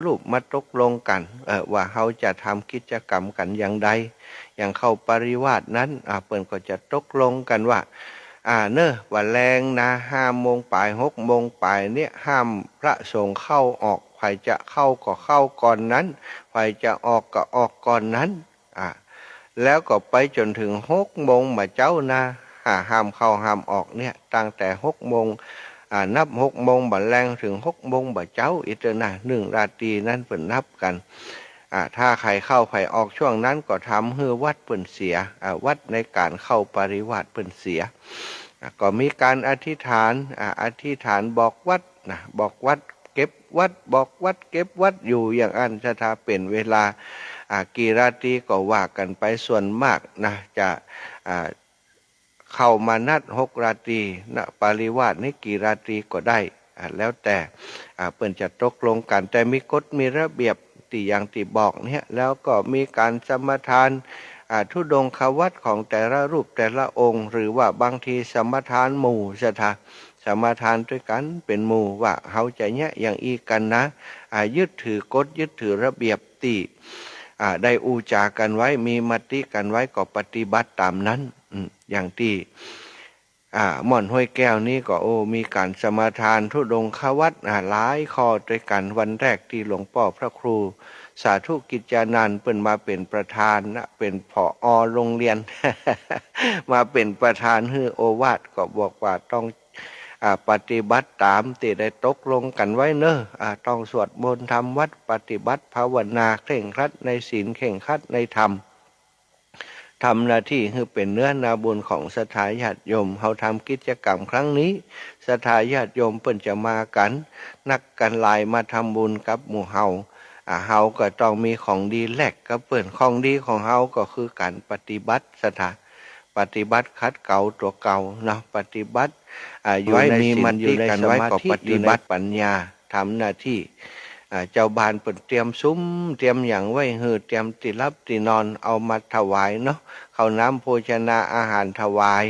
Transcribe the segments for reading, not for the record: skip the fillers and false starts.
รูปมาตกลงกันว่าเขาจะทำกิจกรรมกันอย่างใดอย่างเข้าปริวาสนั้นเปิ้นก็จะตกลงกันว่าเนอะว่าแรงนะ5 โมงปลาย6 โมงปลายเนี่ยห้ามพระสงฆ์เข้าออกใครจะเข้าก็เข้าก่อนนั้นใครจะออกก็ออกก่อนนั้นแล้วก็ไปจนถึง6 โมงมาเจ้านะห้ามเข้าห้ามออกเนี่ยตั้งแต่6 โมงนับ6 โมงบัดแรงถึง6 โมงบัดเจ้าอีกนะ1 ราตรีนั้นเปิ่นนับกันถ้าใครเข้าใครออกช่วงนั้นก็ทำให้วัดเปิ่นเสียวัดในการเข้าปริวาสเปิ่นเสียก็มีการอธิษฐานบอกวัดนะบอกวัดเก็บวัดบอกวัดเก็บวัดอยู่อย่างอันถ้าเป็นเวลากี่ราตรีก็ว่ากันไปส่วนมากนะจะเข้ามานัด6 ราตรีนะปริวาสนี่กี่ราตรีก็ได้แล้วแต่เปิ้นจะตกลงกันแต่มีกฎมีระเบียบที่อย่างที่บอกเนี่ยแล้วก็มีการสมทานธุดงควัตของแต่ละรูปแต่ละองค์หรือว่าบางทีสมทานหมู่สมทานด้วยกันเป็นหมู่ว่าเขาจะเนี่ยอย่างอีกันนะยึดถือกฎยึดถือระเบียบที่ได้อูจากันไว้มีมติกันไว้ก็ปฏิบัติตามนั้นอย่างที่ม่อนห้วยแก้วนี้ก็มีการสมาทานธุดงควัตหลายข้อด้วยกันวันแรกที่หลวงพ่อพระครูสาธุกิจจานันท์เปิ้นมาเป็นประธานนะเป็นผอ.โรงเรียน มาเป็นประธานฮือโอวาทก็บอกว่าต้องปฏิบัติตามที่ได้ตกลงกันไว้เนอะต้องสวดมนต์ทำวัดปฏิบัติภาวนาเคร่งครัดในศีลเคร่งครัดในธรรมทำหน้าที่คือเป็นเนื้อนาบุญของศรัทธาญาติโยมเขาทำกิจกรรมครั้งนี้ศรัทธาญาติโยมเปิ้นจะมากันนักกันหลายมาทำบุญกับหมู่เฮาเฮาก็ต้องมีของดีแลกกับเปิ้นของดีของเฮาก็คือการปฏิบัติศรัทธาปฏิบัติคัดเก่าตัวเก่าเนาะปฏิบัติอยู่ในศีลอยู่ในสมาธิอยู่ในปัญญาทำหน้าที่เจ้าบ้านเปิดเตรียมซุ้มเตรียมอย่างไว้เตรียมที่รับที่นอนเอามาถวายเนาะข้าวน้ำโภชนาอาหารถวาย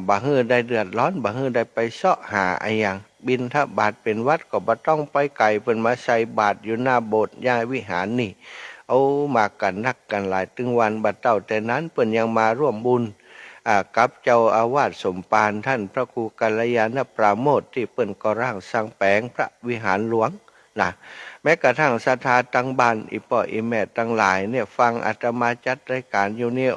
บางได้เดือดร้อนบางได้ไปเสาะหาอย่างบิณฑบาตเป็นวัดก็บ่ต้องไปไกลเพิ่นมาใส่บาตรอยู่หน้าโบสถ์ย่าวิหารนี่เอามากันนักกันหลายตึงวันบัดเต้าแต่นั้นเพิ่นยังมาร่วมบุญกับเจ้าอาวาสสมปานท่านพระครูกัลยาณปราโมทย์ที่เปิ้นก่อร่างสร้างแปลงพระวิหารหลวงนะแม้กระทั่งศรัทธาตั้งบ้านอีพ่ออีแม่ตั้งหลายเนี่ยฟังอาตมาจัดรายการอยู่เนี่ย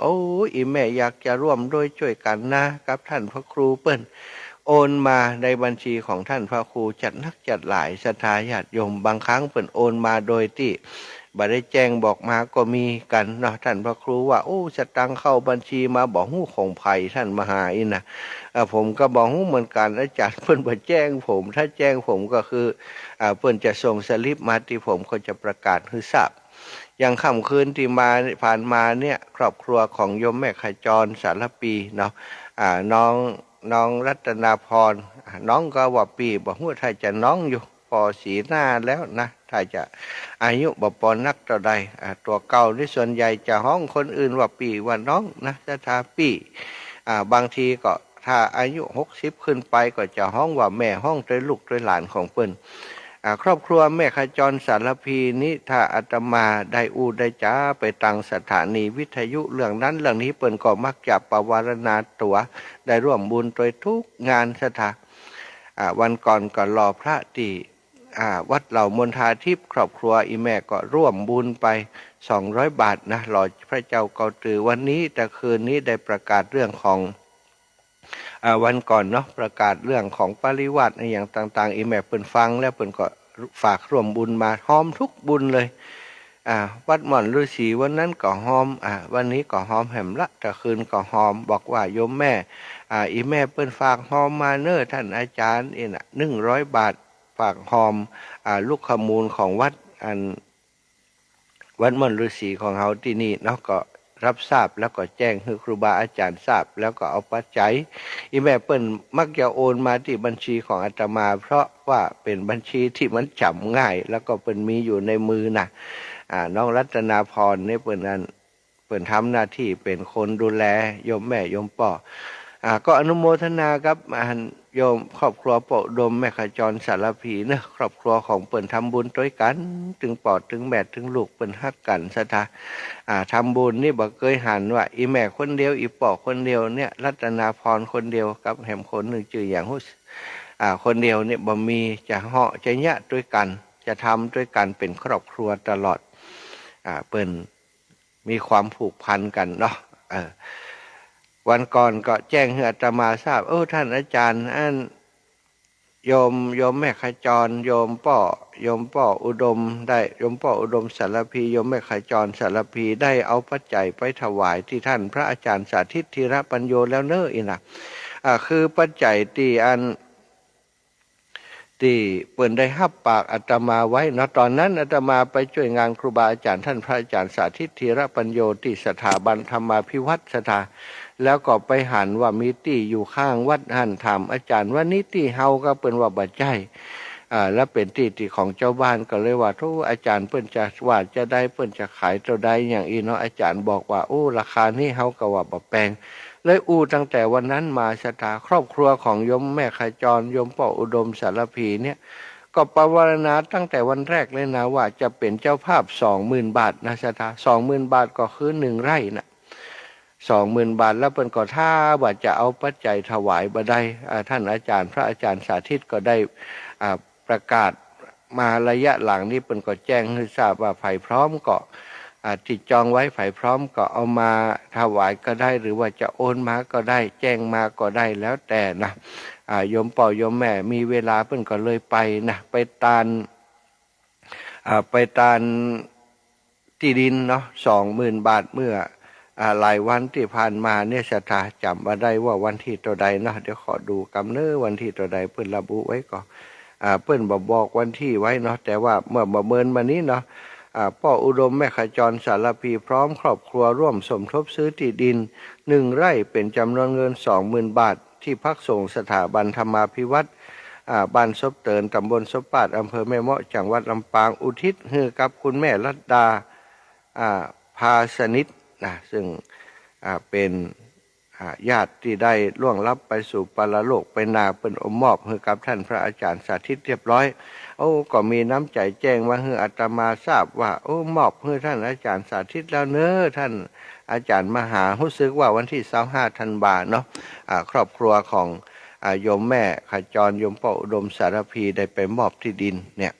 อีแม่อยากจะร่วมด้วยช่วยกันนะกับท่านพระครูเปิ้นโอนมาในบัญชีของท่านพระครูจัดนักจัดหลายศรัทธาญาติโยมบางครั้งเปิ้นโอนมาโดยที่บ่ได้แจ้งบอกมาก็มีกันเนาะท่านพระครูว่าสตังค์เข้าบัญชีมาบอกฮู้ของไผท่านมหาอินะผมก็บอกฮู้เหมือนกันอาจารย์เพิ่นบ่แจ้งผมถ้าแจ้งผมก็คือเพิ่นจะส่งสลิปมาที่ผมก็จะประกาศให้ทราบอย่างค่ำคืนที่มาผ่านมาเนี่ยครอบครัวของโยมแม่ขจรสารปีเนาะน้องรัตนาพรน้องก็ว่าปีบอกฮู้ถ้าจะน้องอยู่พอสีหน้าแล้วนะถ้าจะอายุบ่ปอนนักต่อใดตัวเก่าที่ส่วนใหญ่จะห้องคนอื่นว่าปีว่าน้องนะถ้าปีบางทีก็ถ้าอายุ60ขึ้นไปก็จะห้องว่าแม่ห้องด้วยลูกด้วยหลานของเปิ้นครอบครัวแม่ขจรสารพีนี้ถ้าอาตมาได้ได้จ้าไปตั้งสถานีวิทยุเรื่องนั้นเรื่องนี้เปิ้นก็มักจะประวารณาตัวได้ร่วมบุญโดยทุกงานสถาวันก่อนก็รอพระที่วัดเหล่ามณฑาทิพย์ครอบครัวอีแม่ก็ร่วมบุญไป200 บาทนะรอพระเจ้าเกาตือวันนี้แต่คืนนี้ได้ประกาศเรื่องของวันก่อนเนาะประกาศเรื่องของปริวาสอย่างต่างๆอีแม่เปิ่นฟังแล้วเปิ่นก็ฝากร่วมบุญมาหอมทุกบุญเลยวัดหม่อนฤาษีวันนั้นก็หอมวันนี้ก็หอมแหมละแต่คืนก็หอมบอกว่าโยมแม่อีแม่เปิ่นฝากหอมมาเน้อท่านอาจารย์100 บาทฝากหอมลูกขมูลของวัดวัดหม่อนฤาษีของเฮาที่นี่เนาะก็รับทราบแล้วก็แจ้งให้ครูบาอาจารย์ทราบแล้วก็เอาปัจจัยอีแม่เปิ้นมักจะโอนมาที่บัญชีของอาตมาเพราะว่าเป็นบัญชีที่มันจำง่ายแล้วก็เปิ้นมีอยู่ในมือนะน้องรัตนาพรเนี่ยเปิ้นทำหน้าที่เป็นคนดูแลโยมแม่โยมป่อ ก็อนุโมทนากับโยมครอบครัวปออุดมแม่ขจรสารพีเนอะครอบครัวของเปิ่นทำบุญด้วยกันถึงปอดถึงแม่ถึงลูกเปิ่นฮักกันซะทาทำบุญนี่บ่เคยหันว่าอีแม่คนเดียวอีปอคนเดียวเนี่ยรัตนาพรคนเดียวกับแหมคนหนึ่งจื่ออย่างหุ้คนเดียวเนี่ยบ่มีจะเหาะจะยะด้วยกันจะทำด้วยกันเป็นครอบครัวตลอดเปิ่นมีความผูกพันกันเนาะวันก่อนก็แจ้งให้อาตมาทราบท่านอาจารย์โยมแม่ขจรโยมป่ออุดมได้โยมป่ออุดมสารพีโยมแม่ขจรสารพีได้เอาปัจจัยไปถวายที่ท่านพระอาจารย์สาธิตธีรปัญโยแล้วเนอะอีนะคือปัจจัยที่เปิ่นได้ฮับปากอาตมาไว้เนาะตอนนั้นอาตมาไปช่วยงานครูบาอาจารย์ท่านพระอาจารย์สาธิตธีรปัญโยที่สถาบันธรรมาภิวัตรสถาแล้วก็ไปหันว่ามีที่อยู่ข้างวัดหันถามอาจารย์ว่านี่ที่เฮาก็เปิ่นว่าบ่ใจแล้วเป็นที่ของเจ้าบ้านก็เลยว่าทุกอาจารย์เปิ่นจะว่าจะได้เปิ่นจะขายตัวใดอย่างอีเนาะอาจารย์บอกว่าราคานี้เฮาก็ว่าบ่แพงเลยตั้งแต่วันนั้นมาสถาครอบครัวของโยมแม่ขจรโยมป่ออุดมสารพีเนี่ยก็ปวารณาตั้งแต่วันแรกเลยนะว่าจะเป็นเจ้าภาพ 20,000 บาทนะสถา 20,000 บาทก็คือ1 ไร่นะ20,000 บาทแล้วเปิ้นก็ถ้าว่าจะเอาปัจจัยถวายบ่ได้ท่านอาจารย์พระอาจารย์สาธิตก็ได้ประกาศมาระยะหลังนี้เปิ้นก็แจ้งให้ทราบว่าไผพร้อมก็ติดจองไว้ไผพร้อมก็เอามาถวายก็ได้หรือว่าจะโอนมาก็ได้แจ้งมาก็ได้แล้วแต่นะโยมป่อโยมแม่มีเวลาเปิ้นก็เลยไปนะไปตานที่ดินเนาะ 20,000 บาทเมื่อหลายวันที่ผ่านมาเนี่ยสถาจำมาได้ว่าวันที่ตัวใดเนาะเดี๋ยวขอดูกำเนิดวันที่ตัวใดเพิ่นระบุไว้ก่อนเพิ่นบอกวันที่ไว้เนาะแต่ว่าเมื่อประเมินมานี้เนาะป่ออุดมแม่ขจรสารพีพร้อมครอบครัวร่วมสมทบซื้อที่ดิน1 ไร่เป็นจำนวนเงิน 20,000 บาทที่พักส่งสถาบันธรรมาภิวัตรบ้านซบเตินตำบลซบปาดอำเภอแม่เมาะจังหวัดลำปางอุทิศให้กับคุณแม่รัตดาภาสนิทนะซึ่งเป็นญาติที่ได้ล่วงลับไปสู่ปรโลกไปนาเป็นอมมอบให้กับท่านพระอาจารย์สาธิตเรียบร้อยก็มีน้ำใจแจ้งว่าให้อาตมาทราบว่ามอบให้ท่านอาจารย์สาธิตแล้วเนอะท่านอาจารย์มหารู้สึกว่าวันที่25 ธันวาเนาะครอบครัวของโยมแม่ขจรโยมป่ออุดมสารพีได้ไปมอบที่ดินเนี่ย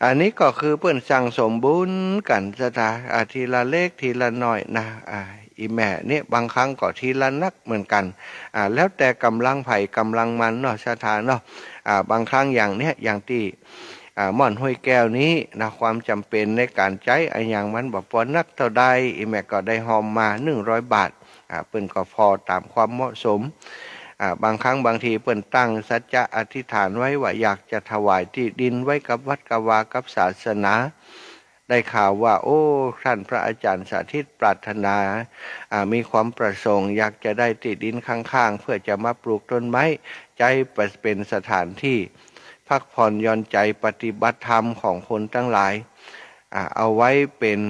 อันนี้ก็คือเพื่อนสั่งสมบุญกันสถาทีละเล็กทีละน้อยนะอีแม่เนี่ยบางครั้งก็ทีละนักเหมือนกันแล้วแต่กำลังไผ่กำลังมันเนาะสถานเนาะบางครั้งอย่างเนี้ยอย่างที่ม่อนห้วยแก้วนี้นะความจำเป็นในการใช้อย่างมันบอกพอนักเท่าใดอีแม่ก็ได้หอมมา100 บาทเปิ้นก็พอตามความเหมาะสมบางครั้งบางทีเปิ้นตั้งสัจจะอธิษฐานไว้ว่าอยากจะถวายที่ดินไว้กับวัดกวากับศาสนาได้ข่าวว่าท่านพระอาจารย์สาธิตปรารถนามีความประสงค์อยากจะได้ที่ดินข้างๆเพื่อจะมาปลูกต้นไม้ใจเป็นสถานที่พักผ่อนหย่อนใจปฏิบัติธรรมของคนทั้งหลายเอาไว้เป็น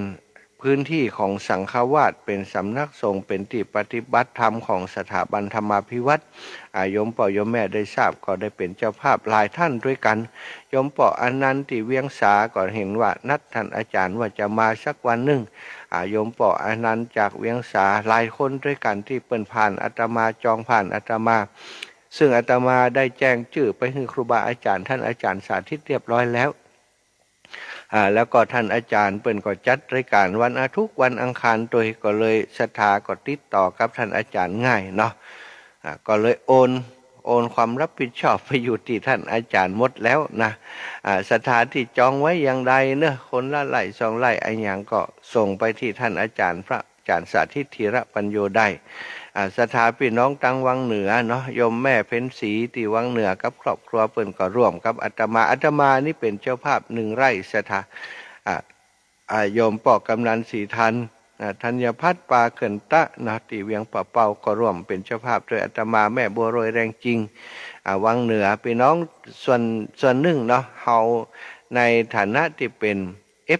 พื้นที่ของสังฆวาสเป็นสำนักสงฆ์เป็นที่ปฏิบัติธรรมของสถาบันธรรมาภิวัตรโยมป่อโยมแม่ได้ทราบก็ได้เป็นเจ้าภาพหลายท่านด้วยกันโยมป่ออนันต์ที่เวียงสาก็เห็นว่านัดท่านอาจารย์ว่าจะมาสักวันหนึ่งโยมป่ออนันต์จากเวียงสาหลายคนด้วยกันที่เปิ้นผ่านอาตมาจองผ่านอาตมาซึ่งอาตมาได้แจ้งชื่อไปให้ครูบาอาจารย์ท่านอาจารย์สาธิตเรียบร้อยแล้วแล้วก็ท่านอาจารย์เปิ้นก็จัดรายการวันอาทิตย์วันอังคารโดยก็เลยศรัทธาก็ติดต่อกับท่านอาจารย์ง่ายเนาะก็เลยโอนความรับผิดชอบไปอยู่ที่ท่านอาจารย์หมดแล้วนะสถานที่จองไว้อย่างใดเนอะคนละไร่2 ไร่ไอ้อย่างก็ส่งไปที่ท่านอาจารย์พระอาจารย์สาธิตธีรปัญโยได้สถาพี่น้องตังวังเหนือเนาะโยมแม่เพ็ญศรีที่วังเหนือกับครอบครัวเปิ้นก็ร่วมกับอาตมานี่เป็นเจ้าภาพ1 ไร่สถาโยมป่อกำนันศรีทันธัญพัฒน์ปาเขินตะนะที่เวียงป่าเป่าก็ร่วมเป็นเจ้าภาพโดยอาตมาแม่บัวโรยแรงจริงวังเหนือพี่น้องส่วนหนึ่งเนาะเฮาในฐานะที่เป็น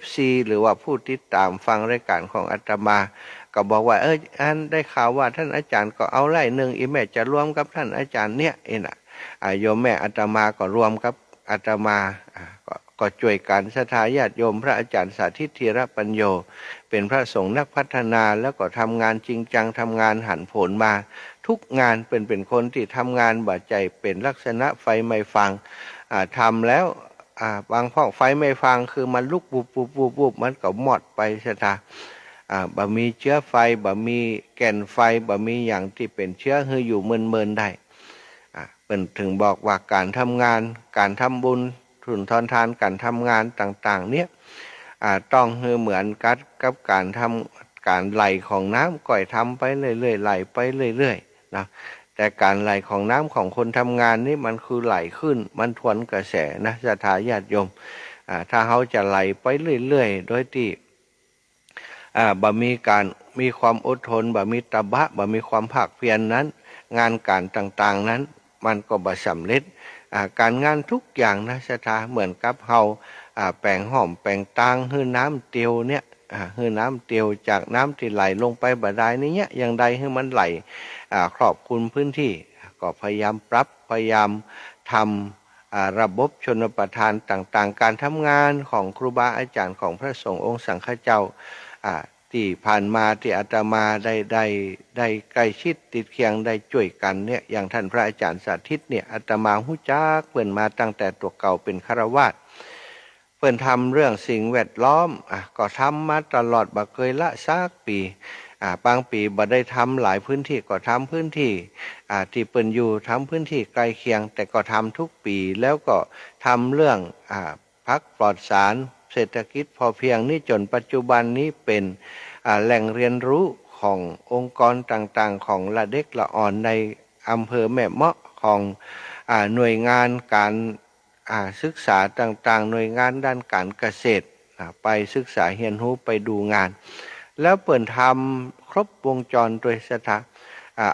FC หรือว่าผู้ติดตามฟังรายการของอาตมา ก็บอกว่าอันได้ข่าวว่าท่านอาจารย์ก็เอาไร่หนึ่งอีแม่จะรวมกับท่านอาจารย์เนี่ยน่ะโยมแม่อาตมาก็รวมกับอาตมาก็ช่วยกันศรัทธาญาติโยมพระอาจารย์สาธิตธีรปัญโยเป็นพระสงฆ์นักพัฒนาแล้วก็ทำงานจริงจังทำงานหันผลมาทุกงานเป็นคนที่ทำงานบาดใจเป็นลักษณะไฟไม่ฟังทำแล้วบางพวกไฟไม่ฟังคือมันลุกบุบบุบบุบบุบมันก็หมดไปศรัทธาบ่มีเชื้อไฟบ่มีแก่นไฟบ่มีอย่างที่เป็นเชื้อให้อยู่เมินได้เป็นถึงบอกว่าการทำงานการทำบุญทุนทอนทานการทำงานต่างๆเนี่ยต้องเหมือนกับการทำการไหลของน้ำก่อยทำไปเรื่อยๆไหลไปเรื่อยๆนะแต่การไหลของน้ำของคนทำงานนี่มันคือไหลขึ้นมันทวนกระแสนะศรัทธาญาติโยมถ้าเขาจะไหลไปเรื่อยๆโดยที่บ่มีการมีความอดทนบ่มีตบะบ่มีความภาคเพียรนั้นงานการต่างๆนั้นมันก็บ่สำเร็จการงานทุกอย่างนะศรัทธาเหมือนกับเฮาแปลงหอมแปลงตางให้น้ำเตียวเนี่ยให้น้ำเตียวจากน้ำที่ไหลลงไปบาดาลนี้อย่างใดให้มันไหลครอบคลุมพื้นที่ก็พยายามปรับพยายามทำระบบชนประทานต่างๆการทำงานของครูบาอาจารย์ของพระสงฆ์องค์สังฆเจ้าที่ผ่านมาที่อาตมาได้ใกล้ชิดติดเคียงได้ช่วยกันเนี่ยอย่างท่านพระอาจารย์สาธิตเนี่ยอาตมาฮู้จักเพิ่นมาตั้งแต่ตัวเก่าเป็นฆราวาสเพิ่นทำเรื่องสิ่งแวดล้อมก็ทำมาตลอดบ่เคยละสักปีบางปีบ่ได้ทำหลายพื้นที่ก็ทำพื้นที่ที่เปิ้นอยู่ทำพื้นที่ใกล้เคียงแต่ก็ทำทุกปีแล้วก็ทำเรื่องพักปลอดสารเศรษฐกิจพอเพียงนี่จนปัจจุบันนี้เป็นแหล่งเรียนรู้ขององค์กรต่างๆของละเด็กละอ่อนในอำเภอแม่เมาะของหน่วยงานการศึกษาต่างๆหน่วยงานด้านการเกษตรไปศึกษาเรียนรู้ไปดูงานแล้วเปิดทำครบวงจรโดยสถา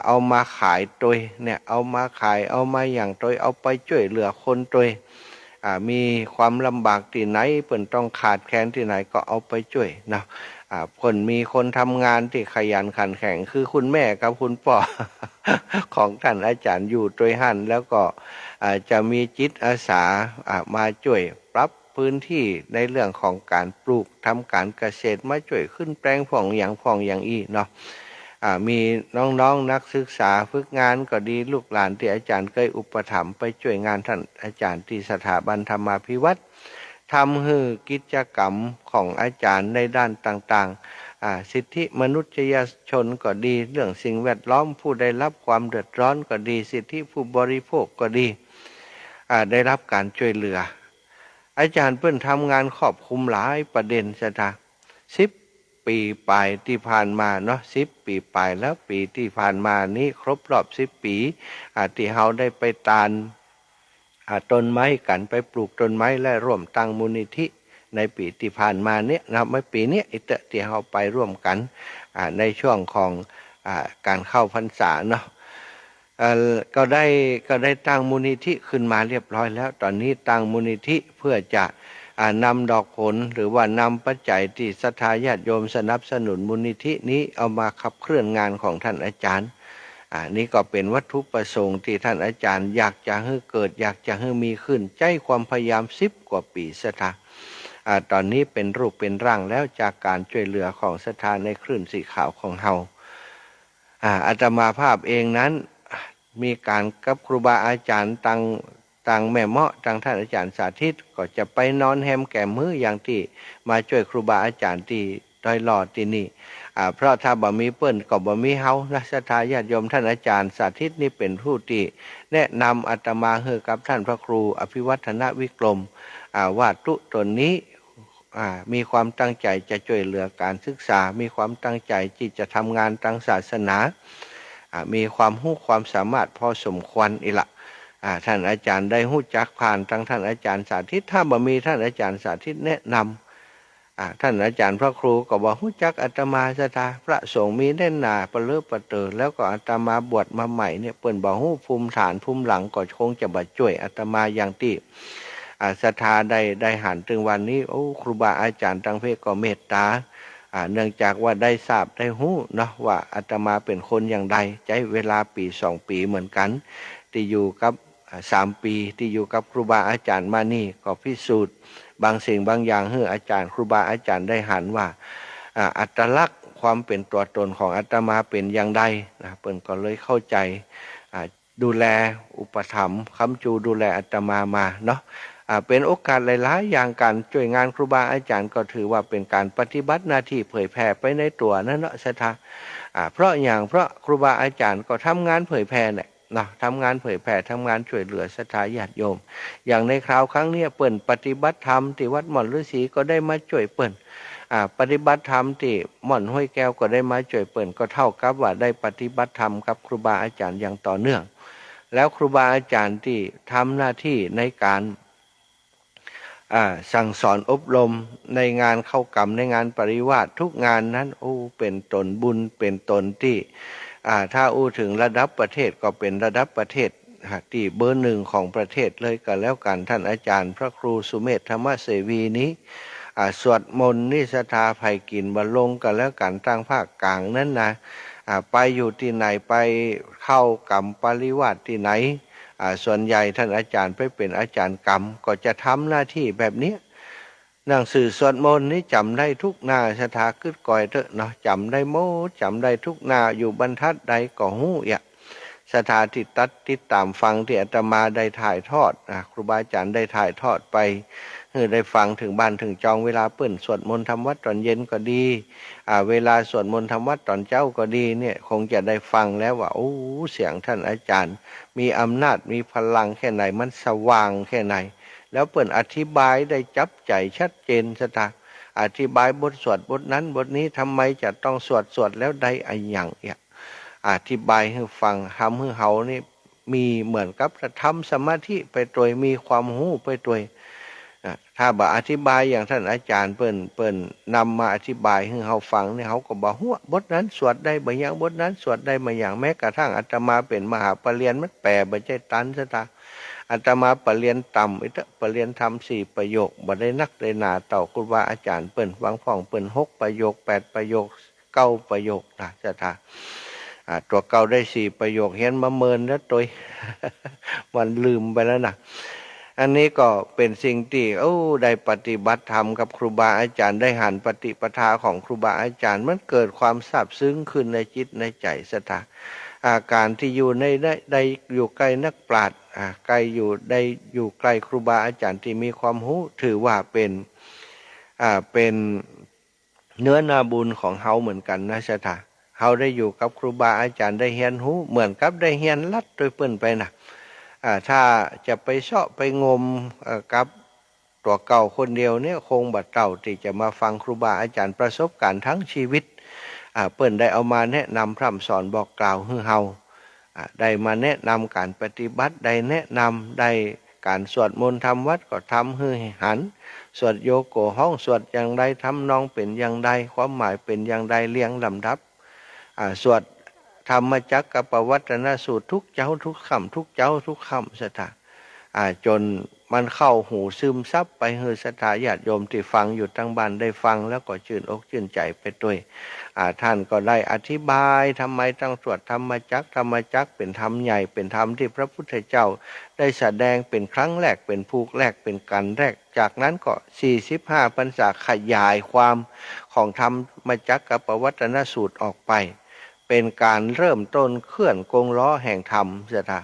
เอามาขายโดยเนี่ยเอามาขายเอามาอย่างโดยเอาไปช่วยเหลือคนโดยมีความลำบากที่ไหนเปิ่นต้องขาดแคลนที่ไหนก็เอาไปช่วยนะเปิ่นมีคนทำงานที่ขยันขันแข็งคือคุณแม่กับคุณพ่อ ของท่านอาจารย์อยู่โดยหันแล้วก็จะมีจิตอาสามาช่วยปรับพื้นที่ในเรื่องของการปลูกทำการเกษตรมาช่วยขึ้นแปลงผ่องอย่างอีเนาะมีน้องนักศึกษาฝึกงานก็ดีลูกหลานที่อาจารย์เคยอุปถัมภ์ไปช่วยงานท่านอาจารย์ที่สถาบันธรรมาภิวัตรทำให้กิจกรรมของอาจารย์ในด้านต่างๆสิทธิมนุษยชนก็ดีเรื่องสิ่งแวดล้อมผู้ได้รับความเดือดร้อนก็ดีสิทธิผู้บริโภคก็ดีได้รับการช่วยเหลืออาจารย์เพิ่นทำงานครอบคลุมหลายประเด็นซะจ้ะ10 ปีปลายที่ผ่านมาเนาะ10 ปีปลายแล้วปีที่ผ่านมานี้ครบรอบ10 ปีที่เฮาได้ไปตานต้นไม้กันไปปลูกต้นไม้และร่วมตั้งมูลนิธิในปีที่ผ่านมาเนี้ยนะไม่ปีนี้ที่เฮาไปร่วมกันในช่วงของการเข้าพรรษาเนาะก็ได้ตั้งมูลนิธิขึ้นมาเรียบร้อยแล้วตอนนี้ตั้งมูลนิธิเพื่อจะนำดอกผลหรือว่านำปัจจัยที่ศรัทธาญาติโยมสนับสนุนมูลนิธินี้เอามาขับเคลื่อนงานของท่านอาจารย์นี่ก็เป็นวัตถุประสงค์ที่ท่านอาจารย์อยากจะให้เกิดอยากจะให้มีขึ้นใจความพยายาม10 กว่าปีศรัทธาตอนนี้เป็นรูปเป็นร่างแล้วจากการช่วยเหลือของศรัทธาในคลื่นสีขาวของเฮาอาตมาภาพเองนั้นมีการกับครูบาอาจารย์ต่างแม่เมาะต่างท่านอาจารย์สาธิตก็จะไปนอนแฮมแก่มืออย่างที่มาช่วยครูบาอาจารย์ที่ดอยหลอดที่นี่เพราะถ้าบ่มีเปิ้นก็บ่มีเฮานะศรัทธาญาติโยมท่านอาจารย์สาธิตนี่เป็นผู้ที่แนะนำอาตมาให้กับท่านพระครูอภิวัฒนวิกรมว่าตุตนนี้มีความตั้งใจจะช่วยเหลือการศึกษามีความตั้งใจที่จะทำงานทางศาสนามีความรู้ความสามารถพอสมควรอีละท่านอาจารย์ได้รู้จักผ่านทางท่านอาจารย์สาธิตถ้าบ่มีท่านอาจารย์สาธิตแนะนำท่านอาจารย์พระครูก็บอกรู้จักอาตมาศรัทธาพระสงฆ์มีแน่นหนาเปลือประเตอแล้วก็อาตมาบวชมาใหม่เนี่ยเปิ้นบ่ฮู้ภูมิฐานภูมิหลังก็คงจะบ่ช่วยอาตมาอย่างที่ศรัทธาได้หันถึงวันนี้โอ้ครูบาอาจารย์ทั้งเพศก็เมตตา เนื่องจากว่าได้ทราบได้รู้เนาะว่าอาตมาเป็นคนอย่างใดใช้เวลาปี2 ปีเหมือนกันที่อยู่กับ3 ปีที่อยู่กับครูบาอาจารย์มานี่ก็พิสูจน์บางสิ่งบางอย่างให้อาจารย์ครูบาอาจารย์ได้หันว่าอัตลักษณ์ความเป็นตัวตนของอาตมาเป็นอย่างใดนะเปิ้นก็เลยเข้าใจดูแลอุปถัมภ์ค้ำจูดูแลอาตมาเนาะเป็นโอกาสหลายๆอย่างการช่วยงานครูบาอาจารย์ก็ถือว่าเป็นการปฏิบัติหน้าที่เผยแผ่ไปในตัวนั่นเนาะศรัทธาเพราะครูบาอาจารย์ก็ทำงานเผยแผ่เนี่ยเนาะทำงานเผยแผ่ทำงานช่วยเหลือศรัทธาญาติโยมอย่างในคราวครั้งนี้เปิ้นปฏิบัติธรรมที่วัดหม่อนฤาษีก็ได้มาช่วยเปิ้นปฏิบัติธรรมที่หม่อนห้วยแก้วก็ได้มาช่วยเปิ้นก็เท่ากับว่าได้ปฏิบัติธรรมกับครูบาอาจารย์อย่างต่อเนื่องแล้วครูบาอาจารย์ที่ทำหน้าที่ในการสั่งสอนอบรมในงานเข้ากรรมในงานปริวาสทุกงานนั้นเป็นตนบุญเป็นตนที่ถ้าถึงระดับประเทศก็เป็นระดับประเทศที่เบอร์ 1ของประเทศเลยก็แล้วกันท่านอาจารย์พระครูสุเมธธรรมเสวีนี้สวดมนต์นิสทาไผ่กินบรรลงกันแล้วกันตั้งภาคกลางนั้นนะไปอยู่ที่ไหนไปเข้ากรรมปริวาสที่ไหนส่วนใหญ่ท่านอาจารย์ไปเป็นอาจารย์กรรมก็จะทำหน้าที่แบบนี้หนังสือสวดมนต์นี้จำได้ทุกหน้าสถาคึดก่อยเถอะเนาะจำได้โมจำได้ทุกหน้าอยู่บรรทัดใดก็หู้สถาติดตามฟังที่อาตมาได้ถ่ายทอดครูบาอาจารย์ได้ถ่ายทอดไปได้ฟังถึงบ้านถึงจองเวลาเปิ้นสวดมนต์ทำวัดตอนเย็นก็ดีเวลาสวดมนต์ทำวัดตอนเจ้าก็ดีเนี่ยคงจะได้ฟังแล้วว่าเสียงท่านอาจารย์มีอำนาจมีพลังแค่ไหนมันสว่างแค่ไหนแล้วเปิ้นอธิบายได้จับใจชัดเจนสถาอธิบายบทสวดบทนั้นบทนี้ทำไมจะต้องสวดแล้วได้อะไรอย่างอธิบายให้ฟังทำให้เฮานี่มีเหมือนกับจะทำสมาธิไปโดยมีความรู้ไปโดยถ้าบ่อธิบายอย่างท่านอาจารย์เปิ้นนำมาอธิบายให้เฮาฟังเนี่ยเฮาก็บอกว่าบทนั้นสวดได้บ่อย่างบทนั้นสวดได้บ่อย่างแม้กระทั่งอาตมาเป็นมหาปรริญญามันแปลบ่ใช่ตันซะตาอาตมาปรริญญาต่ำปรริญญาธรรม4ประโยคบ่ได้นักได้หนาต่อครูบาอาจารย์เปิ้นวางฟ้องเปิ้น6ประโยค8ประโยค9ประโยคนะซะตาตัวเก่าได้4ประโยคเห็นมาเมินแล้วตัว มันลืมไปแล้วนะอันนี้ก็เป็นสิ่งที่ได้ปฏิบัติธรรมกับครูบาอาจารย์ได้หันปฏิปทาของครูบาอาจารย์มันเกิดความซาบซึ้งขึ้นในจิตในใจศรัทธาอาการที่อยู่ในได้อยู่ใกล้นักปราชญ์ใกล้อยู่ใกล้ครูบาอาจารย์ที่มีความรู้ถือว่าเป็นเนื้อนาบุญของเฮาเหมือนกันนะศรัทธาเฮาได้อยู่กับครูบาอาจารย์ได้เรียนรู้เหมือนกับได้เรียนลัดโดยเปิ้นไปนะถ้าจะไปเสาะไปงมกับตัวเก่าคนเดียวเนี่ยคงบัดเก่าที่จะมาฟังครูบาอาจารย์ประสบการณ์ทั้งชีวิตเปิ้นได้เอามาแนะนำพร่ำสอนบอกกล่าวให้เฮาได้มาแนะนำการปฏิบัติได้แนะนำได้การสวดมนต์ทำวัดก็ทำให้หันสวดโยโกห้องสวดอย่างใดทำนองเป็นอย่างใดความหมายเป็นอย่างใดเรียงลำดับสวดธรรมจักรกับปวัตนสูตรทุกเจ้าทุกคำทุกเจ้าทุกคำสถาจนมันเข้าหูซึมซับไปเฮือสถาญาติโยมที่ฟังอยู่ทั้งบ้านได้ฟังแล้วก็ชื่นอกชื่นใจไปด้วยท่านก็ได้อธิบายทำไมต้องสวดธรรมจักรเป็นธรรมใหญ่เป็นธรรมที่พระพุทธเจ้าได้แสดงเป็นครั้งแรกเป็นภูกแรกเป็นกันแรกจากนั้นก็45พรรษาขยายความของธรรมจักรกับปวัตนสูตรออกไปเป็นการเริ่มต้นเคลื่อนกงล้อแห่งธรรมสถา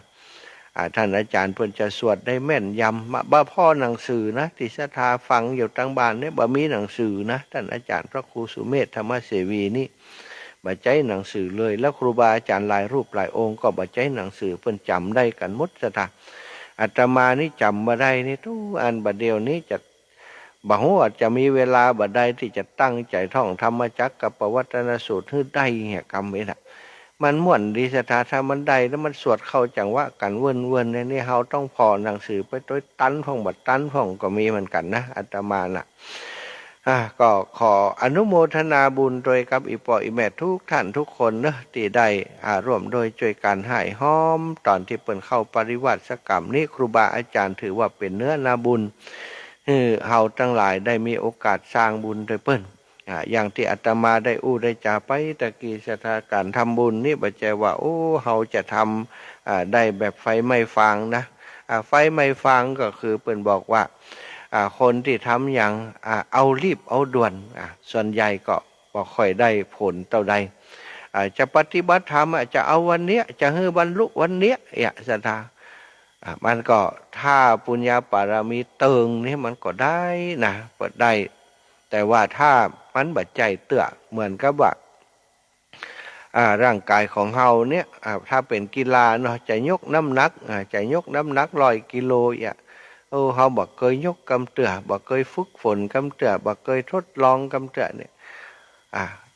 ท่านอาจารย์เพิ่นจะสวดได้แม่นยำบ่พ่อหนังสือนะที่ศรัทธาฟังอยู่ทั้งบ้านเนี่ยบ่มีหนังสือนะท่านอาจารย์พระครูสุเมธธรรมเสวีนี่บ่ใจหนังสือเลยแล้วครูบาอาจารย์หลายรูปหลายองค์ก็บ่ใจหนังสือเพิ่นจำได้กันหมดศรัทธาอาตมานี่จำบ่ได้นี่ทุกอันบัดเดียวนี้จะบ่ฮู้ว่าจะมีเวลาบ่ได้ที่จะตั้งใจท่องธรรมจักรกับปวัตนสูตรให้ได้แห่กรรมนี่น่ะมันม่วนดีสถาถ้ามันได้แล้วมันสวดเข้าจังว่ากันเวินในนี้เฮาต้องพอหนังสือไปต้วยตันพ่องบัดตันพ่องก็มีเหมือนกันนะอาตมาน่ะก็ขออนุโมทนาบุญโดยกับอีปออีแม่ทุกท่านทุกคนเนอะที่ได้ร่วมโดยช่วยกันให้ห้อมตอนที่เปิ้นเข้าปริวัติสกรรมนี้ครูบาอาจารย์ถือว่าเป็นเนื้อนาบุญเฮาทั้งหลายได้มีโอกาสสร้างบุญโดยเปิ้น อย่างที่อาตมาได้ได้จ่าไปตะกี้สถานการทำบุญนี่บัจจัยว่าเราจะทำได้แบบไฟไม่ฟางนะไฟไม่ฟางก็คือเปิ่นบอกว่าคนที่ทำอย่างเอารีบเอาด่วนส่วนใหญ่ก็บ่ค่อยได้ผลเท่าใดจะปฏิบัติธรรมจะเอาวันเนี้ยจะให้บรรลุวันเนี้ยศรัทธามันก็ถ้าปุญญาบารมีเติงนี่มันก็ได้นะก็ได้แต่ว่าถ้ามันบัดใจเตื้อเหมือนกับว่าร่างกายของเฮาเนี่ยถ้าเป็นกีฬาเนาะจะยกน้ำหนักจะยกน้ำหนัก100 กิโลเฮาบ่เคยยกกำเตื้อบ่เคยฝึกฝนกำเตื้อบ่เคยทดลองกำเตื้อเนี่ย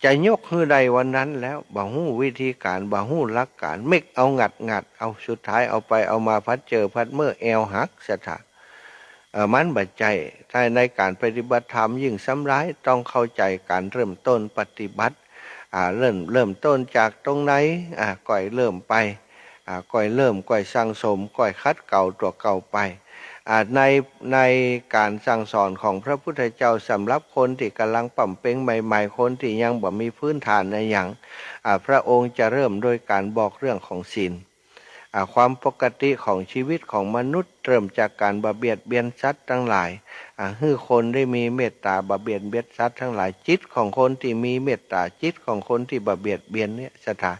จะยกฮือใดวันนั้นแล้วบ่ฮู้วิธีการบ่ฮู้หลักการเมกเอางัดเอาสุดท้ายเอาไปเอามาพัดเจอพัดเมื่อแอวหักสถามันบัดใจถ้าในการปฏิบัติธรรมยิ่งซ้ำร้ายต้องเข้าใจการเริ่มต้นปฏิบัติเริ่มต้นจากตรงไหนก่อยเริ่มไปก่อยสั่งสมก่อยคัดเก่าตัวเก่าไปในการสั่งสอนของพระพุทธเจ้าสำหรับคนที่กำลังปั่มเป้งใหม่ๆคนที่ยังบ่มีพื้นฐานในอย่างพระองค์จะเริ่มโดยการบอกเรื่องของศีลความปกติของชีวิตของมนุษย์เริ่มจากการบเบียดเบียนสัตว์ทั้งหลายให้คนได้มีเมตตาบเบียดเบียนสัตว์ทั้งหลายจิตของคนที่มีเมตตาจิตของคนที่บเบียดเบียนเนี่ยสถา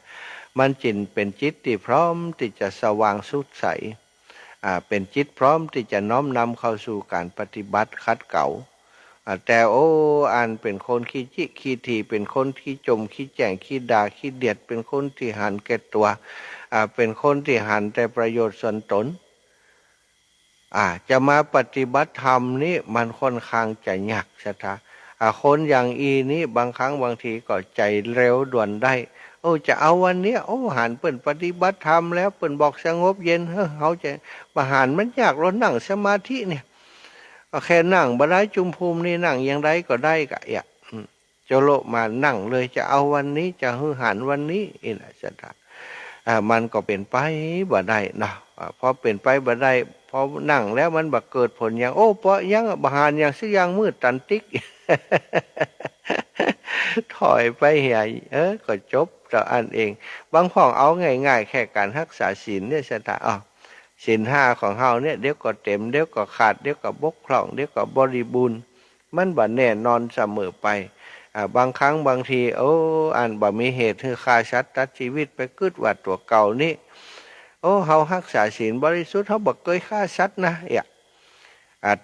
มันจิตเป็นจิตที่พร้อมที่จะสว่างสุดใสเป็นจิตพร้อมที่จะน้อมนำเข้าสู่การปฏิบัติคัดเก่าแต่อันเป็นคนขี้จิขี้ทีเป็นคนขี้จมขี้แจ้งขี้ด่าขี้เดียดเป็นคนที่หันแก่ตัวเป็นคนที่หันแต่ประโยชน์ส่วนตนจะมาปฏิบัติธรรมนี่มันค่อนข้างจะยากศรัทธาคนอย่างนี้บางครั้งบางทีก็ใจเร็วด่วนได้จะเอาวันนี้หันเปิ่นปฏิบัติธรรมแล้วเปิ่นบอกสงบเย็นเขาจะประหารมันยากเรานั่งสมาธิเนี่ยแค่นั่งบ่ได้จุมภูมินี่นั่งยังไดก็ได้กะจะโลมานั่งเลยจะเอาวันนี้จะหันวันนี้นะศรัทธามันก็เป็นไปบ่ได้นะพอเป็นไปบ่ได้พอนั่งแล้วมันบ่เกิดผลอย่างเพราะยังบหารอย่างสิอย่างมืดตันติ๊ก ถอยไปเหี่ยก็จบต่ออันเองบางของเอาง่ายๆแค่การรักษาศีลเนี่ยสถาศีล5ของเฮาเนี่ยเดี๋ยวก็เต็มเดี๋ยวก็ขาดเดี๋ยวก็บกพร่องเดี๋ยวก็บริบูรณ์มันบ่แน่นอนเสมอไปบางครั้งบางทีอันบ่มีเหตุให้ฆ่าสัตว์ตัดชีวิตไปกึดว่าตัวเก่านี่เฮารักษาศีลบริสุทธิ์เฮาบ่เคยฆ่าสัตว์นะ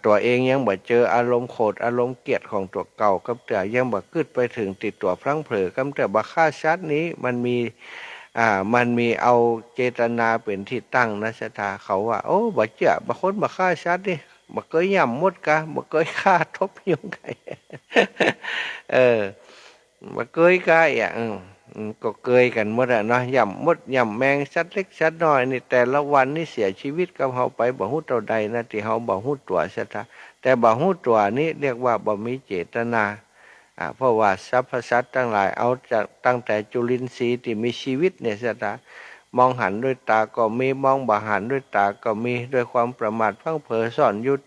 ตัวเองยังบ่เจออารมณ์โกรธอารมณ์เกลียดของตัวเก่ากับแต่ยังบ่กึดไปถึงติดตัวพลั้งเผลอกับแต่บ่ฆ่าสัตว์นี้มันมีเอาเจตนาเป็นที่ตั้งนะศรัทธาเขาว่าบ่เชื่อบ่คนบ่ฆ่าสัตว์นี่บ่เคยย่ำมดกะบ่เคยฆ่าทบยุงไก่บ่เคยกะก็เกยกันหมดเนาะย่ำมดย่ำแมงสัตว์เล็กสัตว์น้อยนี่แต่ละวันนี่เสียชีวิตกับเฮาไปบ่ฮู้เท่าใดนะที่เฮาบ่ฮู้ตัวศรัทธาแต่บ่ฮู้ตัวนี้เรียกว่าบ่มีเจตนาเพราะว่าสรรพสัตว์ทั้งหลายเอาจากตั้งแต่จุลินทรีย์ที่มีชีวิตเนี่ยศรัทธามองหันด้วยตาก็มีมองบ่หันด้วยตาก็มีด้วยความประมาทพลั้งเผลอซ่อนยุด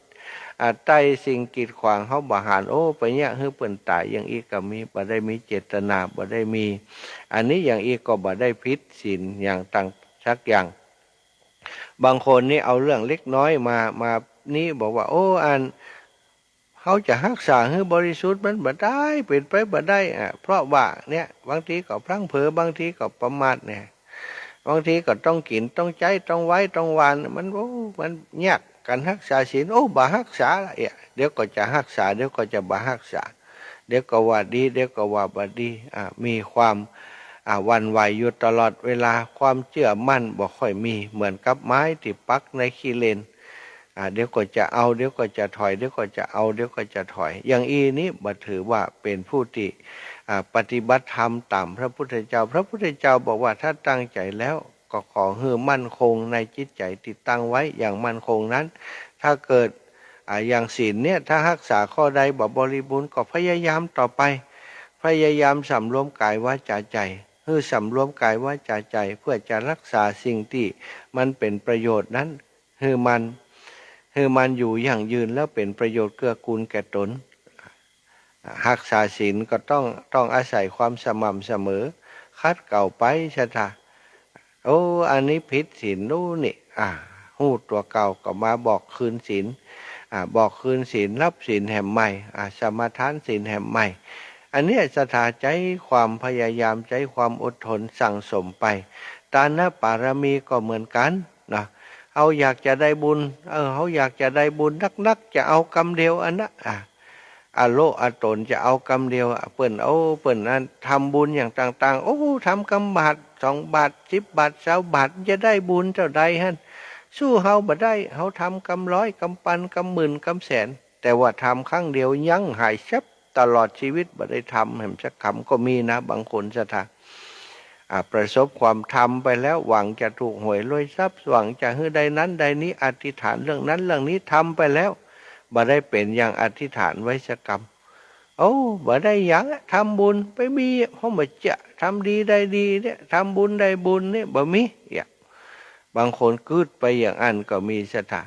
ใต้สิ่งกีดขวางเฮาบ่หันไปเนี่ยฮือเปิ้นตายอย่างอีกก็มีบ่ได้มีเจตนาบ่ได้มีอันนี้อย่างอีกก็บ่ได้ผิดศีลอย่างต่างสักอย่างบางคนนี่เอาเรื่องเล็กน้อยมานี่บอกว่าอันเขาจะรักษาให้บริสุทธิ์มันบ่ได้เป็นไปบ่ได้เพราะว่าเนี่ยบางทีก็พลั้งเผลอบางทีก็ประมาทเนี่ยบางทีก็ต้องกินต้องใจต้องไว้ต้องวานมันยากการรักษาศีลบ่รักษาเดี๋ยวก็จะรักษาเดี๋ยวก็จะบ่รักษาเดี๋ยวก็ว่าดีเดี๋ยวก็ว่าบ่ดีมีความหวั่นไหวอยู่ตลอดเวลาความเชื่อมั่นบ่ค่อยมีเหมือนกับไม้ที่ปักในขี้เลนเดี๋ยวก็จะเอาเดี๋ยวก็จะถอยเดี๋ยวก็จะเอาเดี๋ยวก็จะถอยอย่างนี้บ่ถือว่าเป็นผู้ที่ปฏิบัติธรรมตามพระพุทธเจ้าพระพุทธเจ้าบอกว่าถ้าตั้งใจแล้วก็ขอให้มั่นคงในจิตใจที่ตั้งไว้อย่างมั่นคงนั้นถ้าเกิดอย่างศีลเนี่ยถ้ารักษาข้อใดบ่บริบูรณ์ก็พยายามต่อไปพยายามสำรวมกายวาจาใจสำรวมกายวาจาใจเพื่อจะรักษาสิ่งที่มันเป็นประโยชน์นั้นมันอยู่อย่างยืนแล้วเป็นประโยชน์เกื้อกูลแก่ตน รักษาศีลก็ต้องอาศัยความสม่ำเสมอคัดเก่าไปชะตาโอ้อันนี้ผิดศีลนู่นนี่หู้ตัวเก่าก็มาบอกคืนศีลบอกคืนศีลรับศีลแห่งใหม่สมาทานศีลแห่งใหม่อันนี้สถาใจความพยายามใจความอดทนสั่งสมไปทานปารมีก็เหมือนกันนะเอาอยากจะได้บุญเขาอยากจะได้บุญนักจะเอากำเดียวอันนั้นโลอาตนจะเอากำเดียวเปิ่นอันทำบุญอย่างต่างๆโอ้ทำกำบาท2 บาท10 บาท20 บาทจะได้บุญเท่าใดฮะสู้เฮาบ่ได้เฮาทำกำร้อยกำพันกำหมื่นกำแสนแต่ว่าทำครั้งเดียวยั้งหายชับตลอดชีวิตบ่ได้ทำแห่งสักคำก็มีนะบางคนศรัทธาประสบความทำไปแล้วหวังจะถูกหวยรวยทรัพย์หวังจะให้ใดนั้นใดนี้อธิษฐานเรื่องนั้นเรื่องนี้ทำไปแล้วบ่ได้เป็นอย่างอธิษฐานไว้สักคำโอ้บ่ได้อย่างทำบุญไปมีเพราะมันจะทำดีได้ดีเนี่ยทำบุญได้บุญเนี่ยบ่มีบางคนกึดไปอย่างอันก็มีศรัทธา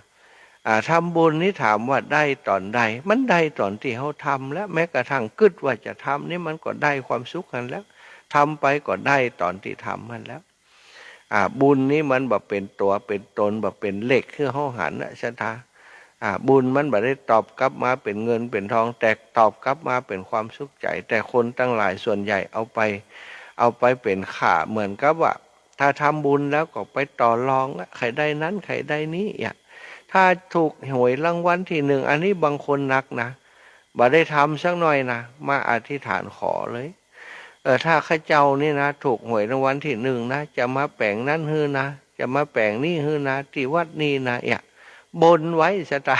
ทำบุญนี่ถามว่าได้ตอนใดมันได้ตอนที่เขาทำแล้วแม้กระทั่งกึดว่าจะทำนี่มันก็ได้ความสุขกันแล้วทำไปก็ได้ตอนที่ทำมันแล้วบุญนี้มันแบบเป็นตัวเป็นตนแบบเป็นเลขคือเขาหันนะศรัทธาบุญมันแบบได้ตอบกลับมาเป็นเงินเป็นทองแต่ตอบกลับมาเป็นความสุขใจแต่คนตั้งหลายส่วนใหญ่เอาไปเป็นข่าเหมือนกับว่าถ้าทำบุญแล้วก็ไปต่อรองใครได้นั้นใครได้นี้ถ้าถูกหวยรางวัลที่1อันนี้บางคนนักนะบ่ได้ทำสักหน่อยนะมาอธิษฐานขอเลยถ้าข้าเจ้านี่นะถูกหวยรางวัลที่1นะจะมาแปลงนั่นฮือนะจะมาแปลงนี่ฮือนะที่วัดนี่นะบนไว้สตา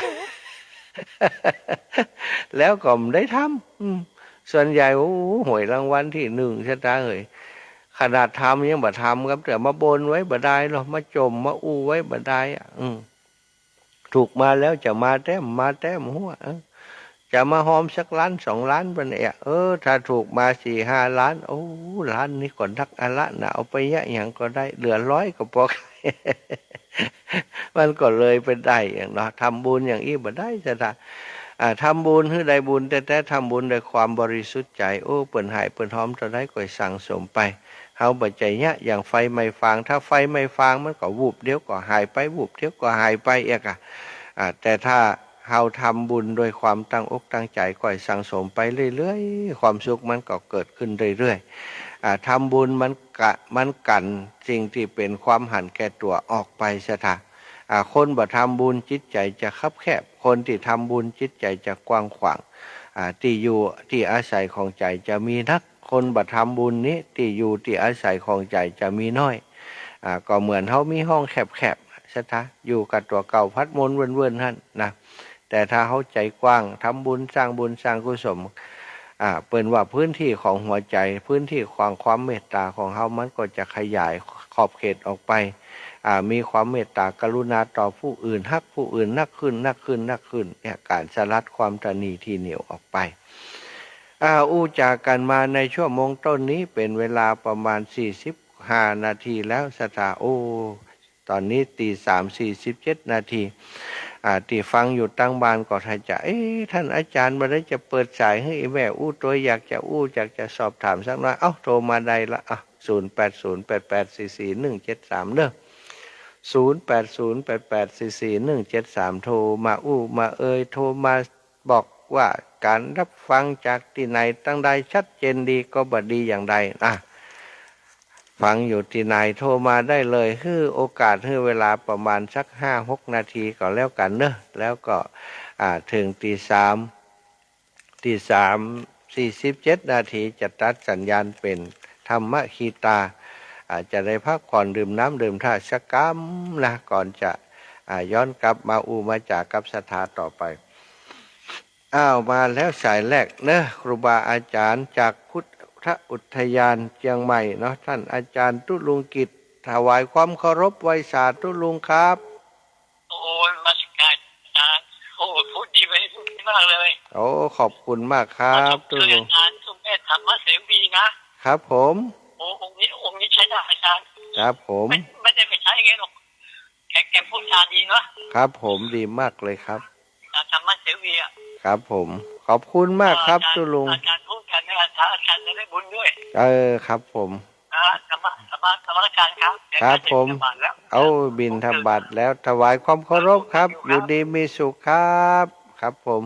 แล้วก็ไม่ได้ทำส่วนใหญ่โอ้หวยรางวัลที่1สตาขนาดทำยังบ่ทำครับแต่มาบนไว้บ่ได้หรอกมาจมมาอู้ไว้บ่ได้ถูกมาแล้วจะมาแต้มหัวจะมาหอมสักล้าน2 ล้านไปเนี่ยถ้าถูกมา4-5 ล้านโอ้ล้านนี้ก่อนนักอะละนะเอาไปแยะอย่างก็ได้เหลือ100ก็พอ มันก็เลยไปได้อย่างเนาะทำบุญอย่างอี้บ่ได้จะทำบุญให้ได้บุญแต่ทำบุญด้วยความบริสุทธิ์ใจโอ้เปิ่นหายเปิ่นหอมจะได้ก่อยสั่งสมไปเฮาบ่ใจเนี่ยอย่างไฟไม่ฟางถ้าไฟไม่ฟางมันก็วูบเดี๋ยวก็หายไปวูบเดี๋ยวก็หายไปแต่ถ้าเฮาทำบุญโดยความตั้งอกตั้งใจก่อยสั่งสมไปเรื่อยๆความสุขมันก็เกิดขึ้นเรื่อยๆทำบุญมันกันสิ่งที่เป็นความหันแก่ตัวออกไปซะท่าคนบ่ทำบุญจิตใจจะคับแคบคนที่ทำบุญจิตใจจะกว้างขวางที่อยู่ที่อาศัยของใจจะมีนักคนบ่ทำบุญนี้ที่อยู่ที่อาศัยของใจจะมีน้อยก็เหมือนเขามีห้องแคบๆซะท่าอยู่กับตัวเก่าพัดมนเวินๆนั่นนะแต่ถ้าเขาใจกว้างทำบุญสร้างกุศลเปิ่นว่าพื้นที่ของหัวใจพื้นที่ของความเมตตาของเขามันก็จะขยายขอบเขตออกไปมีความเมตตากรุณาต่อผู้อื่นฮักผู้อื่นนักขึ้นการสลัดความตนีที่เหนียวออกไปอู้จากกันมาในชั่วโมงต้นนี้เป็นเวลาประมาณ45 นาทีแล้วสตาตอนนี้ตี 3:47 นาทีที่ฟังอยู่ตั้งบ้านก็ถ้าจะท่านอาจารย์มาได้จะเปิดสายให้แม่อู้ตัวอยากจะสอบถามสักหน่อยโทรมาได้ละ0808844173เด้อ0808844173โทรมาอู้มาโทรมาบอกว่าการรับฟังจากที่ไหนตั้งใดชัดเจนดีก็บ่ดีอย่างใดฟังอยู่ที่ไหนโทรมาได้เลยคือโอกาสคือเวลาประมาณสัก5-6 นาทีก็แล้วกันเนอะแล้วก็ถึงตี 3:47 นาทีจะตัดสัญญาณเป็นธรรมคีตาจะได้พักผ่อนดื่มน้ำดื่มท่าสักกัมนะก่อนจะย้อนกลับมามาจากกับสถาต่อไปมาแล้วสายแรกเนอะครูบาอาจารย์จากพุทธอุทยานเชียงใหม่เนาะท่านอาจารย์ตุลุงกิจถวายความเคารพไว้สาธุลุงครับโอ้ยมาสการอาจารย์พูดดีไปพูดดีมากเลยขอบคุณมากครับตุลุงอาจารย์สุเมธธรรมเสวีนะครับผมองค์นี้ใช้ได้อาจารย์ครับผมไม่ได้ไปใช้ไงหรอกแกพูดจาดีเนาะครับผมดีมากเลยครับธรรมเสวีครับผม ขอบคุณมากครับตุลุงอาจารย์พูดกันนะอาจารย์จะได้บุญด้วยครับผมสมรการครับครับผมเอาบิณฑบาตแล้วถวายความเคารพครับอยู่ดีมีสุขครับครับผม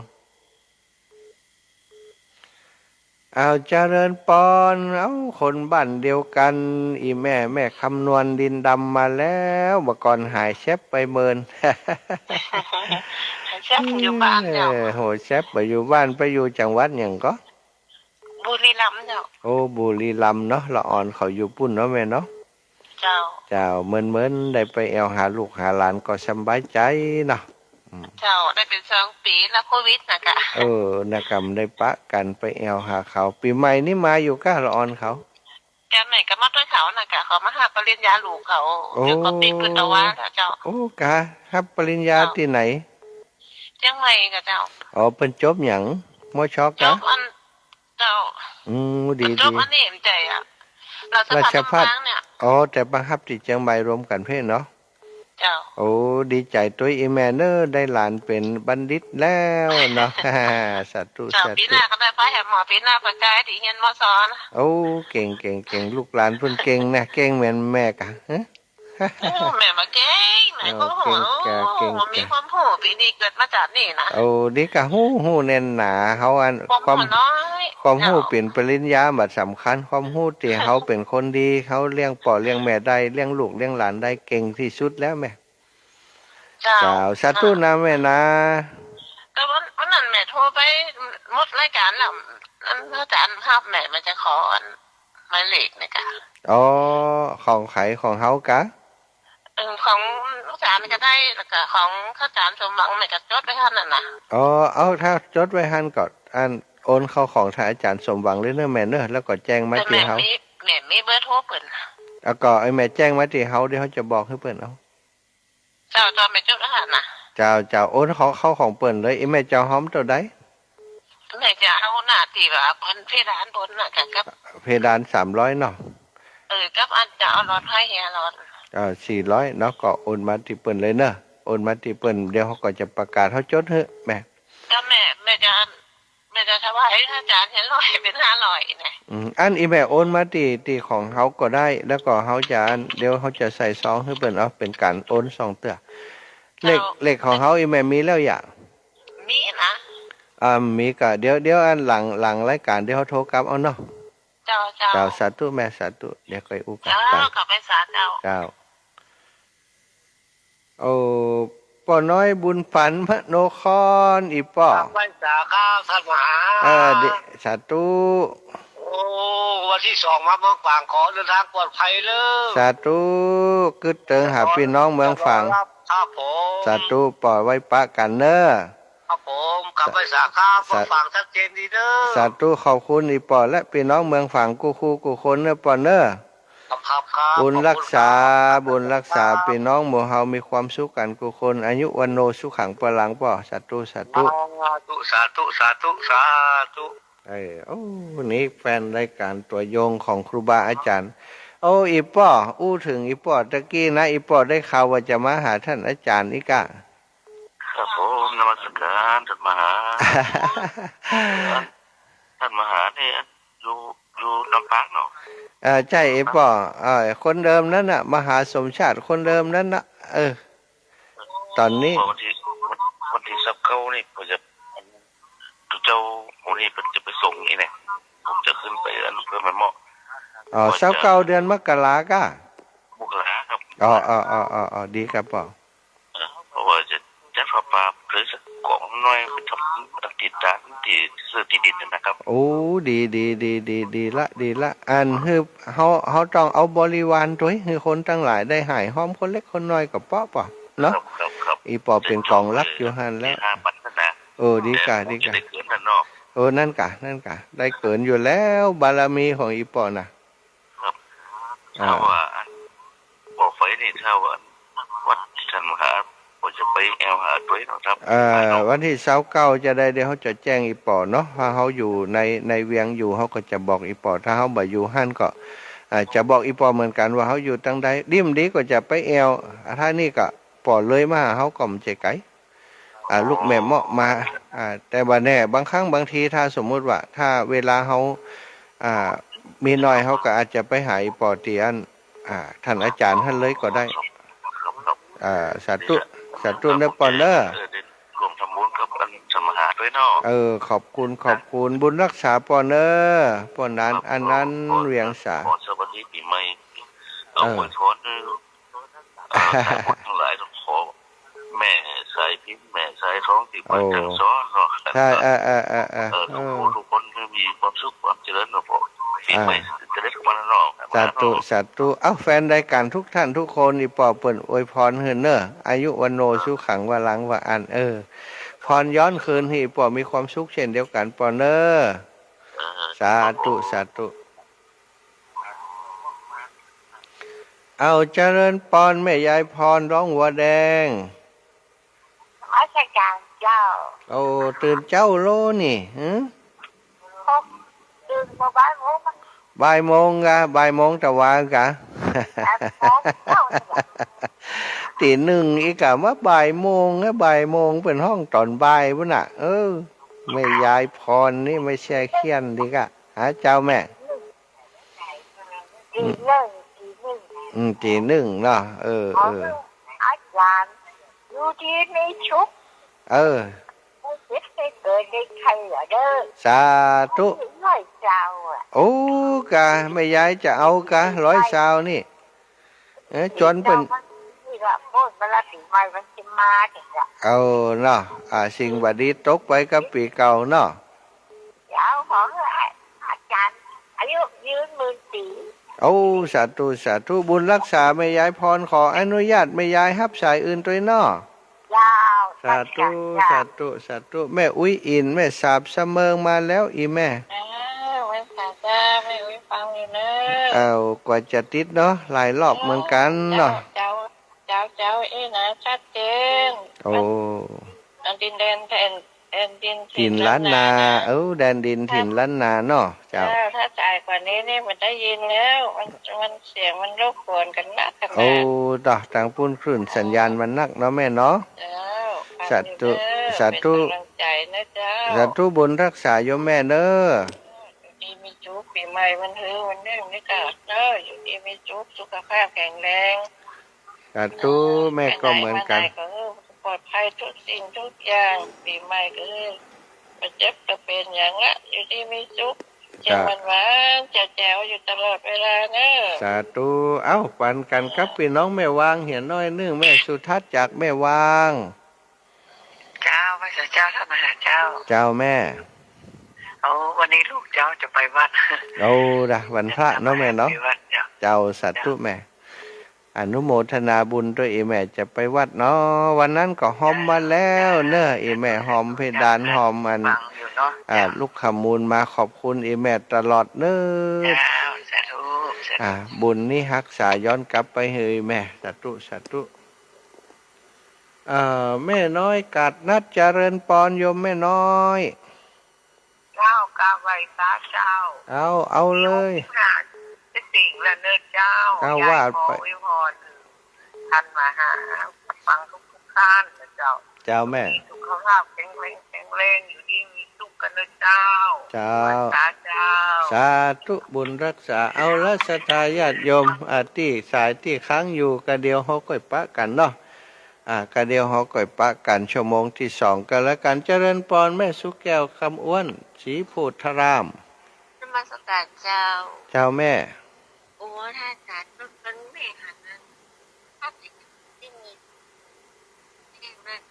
เอาเจริญปอนเอาคนบ้านเดียวกันอีแม่คำนวณดินดำมาแล้วเมื่อก่อนหายเชฟไปเมินเชฟอยู่บ้านเจ้าโหเชฟไปอยู่บ้านไปอยู่จังหวัดอย่างก็บุรีรัมย์เจ้าโอ้บุรีรัมย์เนาะละอ่อนเขาอยู่ปุ่นเนาะแม่เนาะเจ้าเหมือนได้ไปแอวหาลูกหาหลานก็สบายใจเนาะเจ้าได้เป็น2 ปีแล้วโควิดนะคะนักกรรมได้ปะกันไปแอวหาเขาปีใหม่นี่มาอยู่ก้าละอ่อนเขาแกไหนก็มาด้วยเขานะคะเขามาหาปริญญาลูกเขาอยู่กับปีพุทธวาแล้วเจ้าโอ้กะครับปริญญาที่ไหนเชียงใหม่กับเจ้าเป็นจบหยังมอชอกจบอันเจ้าดีจบอันนี้ใจอ่ะราชภัฏเนี่ยแต่บังคับที่เชียงใหม่รวมกันเพ่เนาะเจ้าโอ้ดีใจตัวอีแมเนอร์ได้หลานเป็นบัณฑิตแล้วเนาะสาธุสาธุปีหน้าก็ได้ไปหาหมอปีหน้าประกายที่เฮียนมอสอนโอ้เก่งลูกหลานเพิ่นเก่งนะเก่งเหมือนแม่กะแม่มาเก่งไหนก็โหมีความโหปีนี้เกิดมาจากนี่นะดีกะหู้แน่นหนาเขาอันความหู้เป็นปริญญาบัดสำคัญความหู้ที่เขาเป็นคนดีเขาเลี้ยงพ่อเลี้ยงแม่ได้เลี้ยงลูกเลี้ยงหลานได้เก่งที่สุดแล้วแม่เจ้าสาธุนะแม่นะแต่วันนั้นแม่โทรไปหมดรายการแล้วอาจารย์ภาพแม่มันจะขอหมายเลขนะคะของไขของเฮากะของอาจารย์ก็ได้แล้วก็ของอาจารย์สมหวังแม่ก็จดไว้หั่นน่ะนะถ้าจดไว้หั่นก็โอนเข้าของทางอาจารย์สมหวังเลยเนอะแม่เนอะแล้วก็แจ้งมาที่เฮาแม่มีเบอร์โทรเพิ่นแล้วก็แม่แจ้งมาที่เฮาเดี๋ยวเขาจะบอกให้เพิ่นเอาเจ้าแม่จดไว้หั่นน่ะเจ้าโอนเข้าของเปิ้นเลยแม่เจ้าหอมตัวใดแม่จะเอาหน้าที่ว่าเพิ่นเพดานบนน่ะกับเพดาน300เนาะกับอันจะเอาหลอดให้เฮียหลอด400เนาะก็โอนมาที่เปิ้นเลยเนอะโอนมาที่เปิ้นเดี๋ยวเขาก็จะประกาศเฮาจดเฮ้อแม่ก็แม่จะถวายอาจารย์เห็น100เป็น500นะอันอีแม่โอนมาที่ของเฮาก็ได้แล้วก็เฮาจะเดี๋ยวเฮาจะใส่ซองให้เปิ้นเอาเป็นการโอน2เตื้อเลขของเฮาอีแม่มีแล้วอย่างมีนะมีก็เดี๋ยวอันหลังรายการเดี๋ยวเฮาโทรกลับเอาเนาะเจ้าสาธุแม่สาธุเดี๋ยวค่อยอุกันกลับไปสาเจ้าป้อน้อยบุญฝันพระโนครอีป้อไปสาข้าวท่านมหาสาธุวันที่2มาเมืองฝางขอเดินทางปลอดภัยเลยสาธุกึดเติงหาพี่น้องเมืองฝางครับผมสาธุปล่อยไว้ปะกันเนอะครับผมกลับไปสาข้าวเมืองฝางชัดเจนดีเด้อสาธุขอบคุณอีป้อและพี่น้องเมืองฝางกูคนเนอะป้อเนอะบุญรักษาพี่น้องหมู่เฮามีความสุขกันกุคนอายุวันโนสุขังปรังป่อสาธุนี่แฟนรายการตัวโยงของครูบาอาจารย์อีป้อถึงอีป้อตะกี้นะอีป้อได้ข่าวว่าจะมาหาท่านอาจารย์นี่กะครับผมนมัสการท่านมหาเนี่ยอยู่ลำปางเนาะใช่ไอ้ป่อคนเดิมนั่นน่ะมหาสมชาติคนเดิมนั่นน่ะตอนนี้วันที่29นี่ผมจะเจ้าวันนี้ผมจะไปส่งนี่แหละผมจะขึ้นไปเพื่อมาเหมาะ29เดือนมกราคมมกราครับดีครับป่อเพราะว่าจะฟ้าป่าหรือสักของน้อยทำติดตามที่ซื้อที่ดินนะครับดีละอันคือเขาต้องเอาบริวารตัวให้คนทั้งหลายได้หายห้อมคนเล็กคนน้อยกับป่อเนาะอีป่อเป็นกองรักอยู่หันแล้วดีกะนั่นกะได้เกินอยู่แล้วบารมีของอีป่อน่ะครับถ้าว่าบอกไฟนี่ถ้าว่าวัดท่านมหาจะไปแอลหาด้วยนะครับวันที่29จะได้เดี๋ยวเขาจะแจ้งอีปอเนาะถ้าเขาอยู่ในเวียงอยู่เขาก็จะบอกอีปอถ้าเขาบ่อยู่หั่นก็จะบอกอีปอเหมือนกันว่าเขาอยู่ตั้งใดดิ่มดีก็จะไปแอลถ้านี่ก็ปอเลยมาเขาก็ไม่ใจไกล ลูกแม่เมาะมาแต่ว่าแน่บางครั้งบางทีถ้าสมมุติว่าถ้าเวลาเขาอ่ามีน้อยเขาก็อาจจะไปหาอีปอเตียนท่านอาจารย์ท่านเลยก็ได้สาธุสาธุเนปอนเนอร์รวมทำบุญกับกันสมหาด้วยเนาะขอบคุณบุญรักษาปอนเนอร์ปอนนั้นอันนั้นเวียงสาขอสวัสดีปีใหม่เอาอวยพรทั้งหลายต้องขอแม่สายพิมพ์แม่สายท้องที่เปิดจังซ้อนเนาะใช่ทุกคนมีความสุขความเจริญเนาะพอปีใหม่จะได้ทุกวันเนาะสาธุแฟนรายการทุกท่านทุกคนอีปอเปิ่นอวยพรเฮือนเนออายุวันโนสุขังวะลังวะอันพรย้อนคืนให้ปอมีความสุขเช่นเดียวกันปอเนอสาธุเอาเจริญปอนแม่ยายพรร้องหัวแดงราชการเจ้าตื่นเจ้าโลนี่ตื่นมาบ่ายโมงบ่ายโมงตะวันกะตีหนึ่งอีกะว่าบ่ายโมงเป็นห้องตอนบ่ายพุ่นน่ะแม่ยายพรนี่ไม่ใช่เขียนดีกะเจ้าแม่ตีหนึ่งเนาะอาจารย์อยู่ที่ในชุกคิดให้เกิดได้ใครเหรอเด้อสาธุ100 เจ้ากะแม่ยายจะเอากะ100 เจ้านี่จนเป็นนี่ละโพูดเวลาปีใหม่มันจะมาถึงเนาะสิ่งบัดนี้ตกไปกับปีเก่าเนาะเดี๋ยวของอาจารย์อายุยืน10,000 ปีสาธุบุญรักษาแม่ยายพรขออนุญาตแม่ยายรับสายอื่นตัวเนาะสาธุแม่อุ้ยอินแม่สาบเสมอมาแล้วอีแม่แม่สาจ้าแม่อุ้ยฟังอยู่เนอะกว่าจะติดเนาะหลายรอบเหมือนกันเนาะเจ้านะชัดเจนดินแดนถิ่นล้านนาแดนดินถิ่นล้านนาเนาะเจ้าถ้าจ่ายกว่านี้นี่มันได้ยินแล้วมันเสียงมันรบกวนกันนักกันต่อทางปุ้นคลื่นสัญญาณมันนักเนาะแม่เนาะสาธุสาธุบุญรักษาโยมแม่เนอะดีมีจุกปีใหม่มันวันนี้นี่ก็เนอะอยู่ดีมีจุกสุขภาพแข็งแรงสาธุแม่ก็เหมือนกันปลอดภัยทุกสิ่งทุกอย่างปีใหม่ก็มาเจ็บจะเป็นอย่างละอยู่ดีมีจุกเจ้ามันหวานแจ๋วอยู่ตลอดเวลาเนอะสาธุปันกันครับพี่น้องแม่วางเหียนน้อยนึ่งแม่สุทัศน์จากแม่วางเจ้าพระเจ้าท่านมหาเจ้าแม่วันนี้ลูกเจ้าจะไปวัดวันพระเนาะแม่เนาะเจ้าสาธุแม่อนุโมทนาบุญด้วยอีแม่จะไปวัดเนาะวันนั้นก็หอมมาแล้วเนอะอีแม่หอมเพดานหอมมันลูกขมูลมาขอบคุณอีแม่ตลอดเนอะบุญนี่รักษาย้อนกลับไปเฮ้ยแม่สาธุแม่น้อยกัดนัดเจริญปอนโยมแม่น้อยเจ้ากาไว้ตาเจ้าเอาเลยสิ่งละเนอะเจ้าว่าไปท่านมาหาฟังทุกท่านนะเจ้าแม่สุขภาพแข็งแรงอยู่ดีมีสุขกันนะเจ้าสาธุบุญรักษาเอาละศรัทธาญาติโยมที่สายที่ค้างอยู่กะเดียวเฮาก็ปะกันเนาะกะเดียวเฮาก็ปะกันชั่วโมงที่2กันแล้วกันเจริญปอนแม่สุแก้วคำอ้วนศรีโพธารามนมัสการเจ้าแม่ถ้าจัดมันแม่หันนั้นถ้าติดที่มีที่นั่น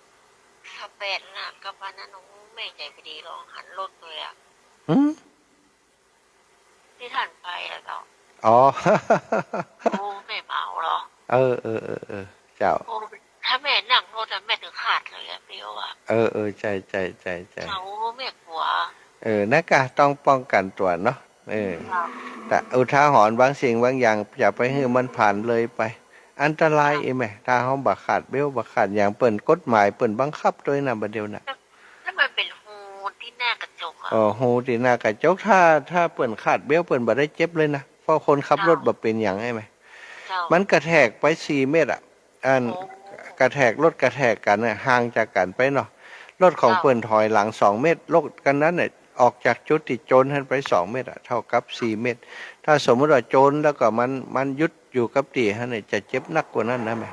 ถ้าเป็ดน่ะกับวันนั้นแม่ใจพอดีลองหันรถเลยที่ท่านไปแล้วเจ้าแม่เมาเหรอเจ้าถ้าแม่นั่งรถแม่ถึงขาดเลยเดียวใจเขาแม่กลัวนักกะต้องป้องกันตัวเนาะแต่อุทาหรณ์บางสิ่งบางอย่างอย่าไปให้มันผ่านเลยไปอันตรายแม่ถ้าเฮาบ่ขาดเบลบ่ขาดอย่างเปิ้นกฎหมายเปิ้นบังคับด้วยนะบัดเดียวน่ะแล้วมันเป็นหูที่หน้ากระจกหูที่หน้ากระจกถ้าเปิ้นขาดเบลเปิ้นบ่ได้เจ็บเลยนะเพราะคนขับรถบ่เป็นหยังไหมมันกระแทกไป4 เมตรอันกระแทกรถกระแทกกันห่างจากกันไปเนาะ รถของเปิ้นถอยหลัง2 เมตรรถกันนั้นเนี่ยออกจากจุดที่โจรให้ไป2 เมตรเท่ากับ4 เมตรถ้าสมมติว่าโจรแล้วก็มันยุดอยู่กับตีฮะเนี่ยจะเจ็บนักกว่านั้นนะแม่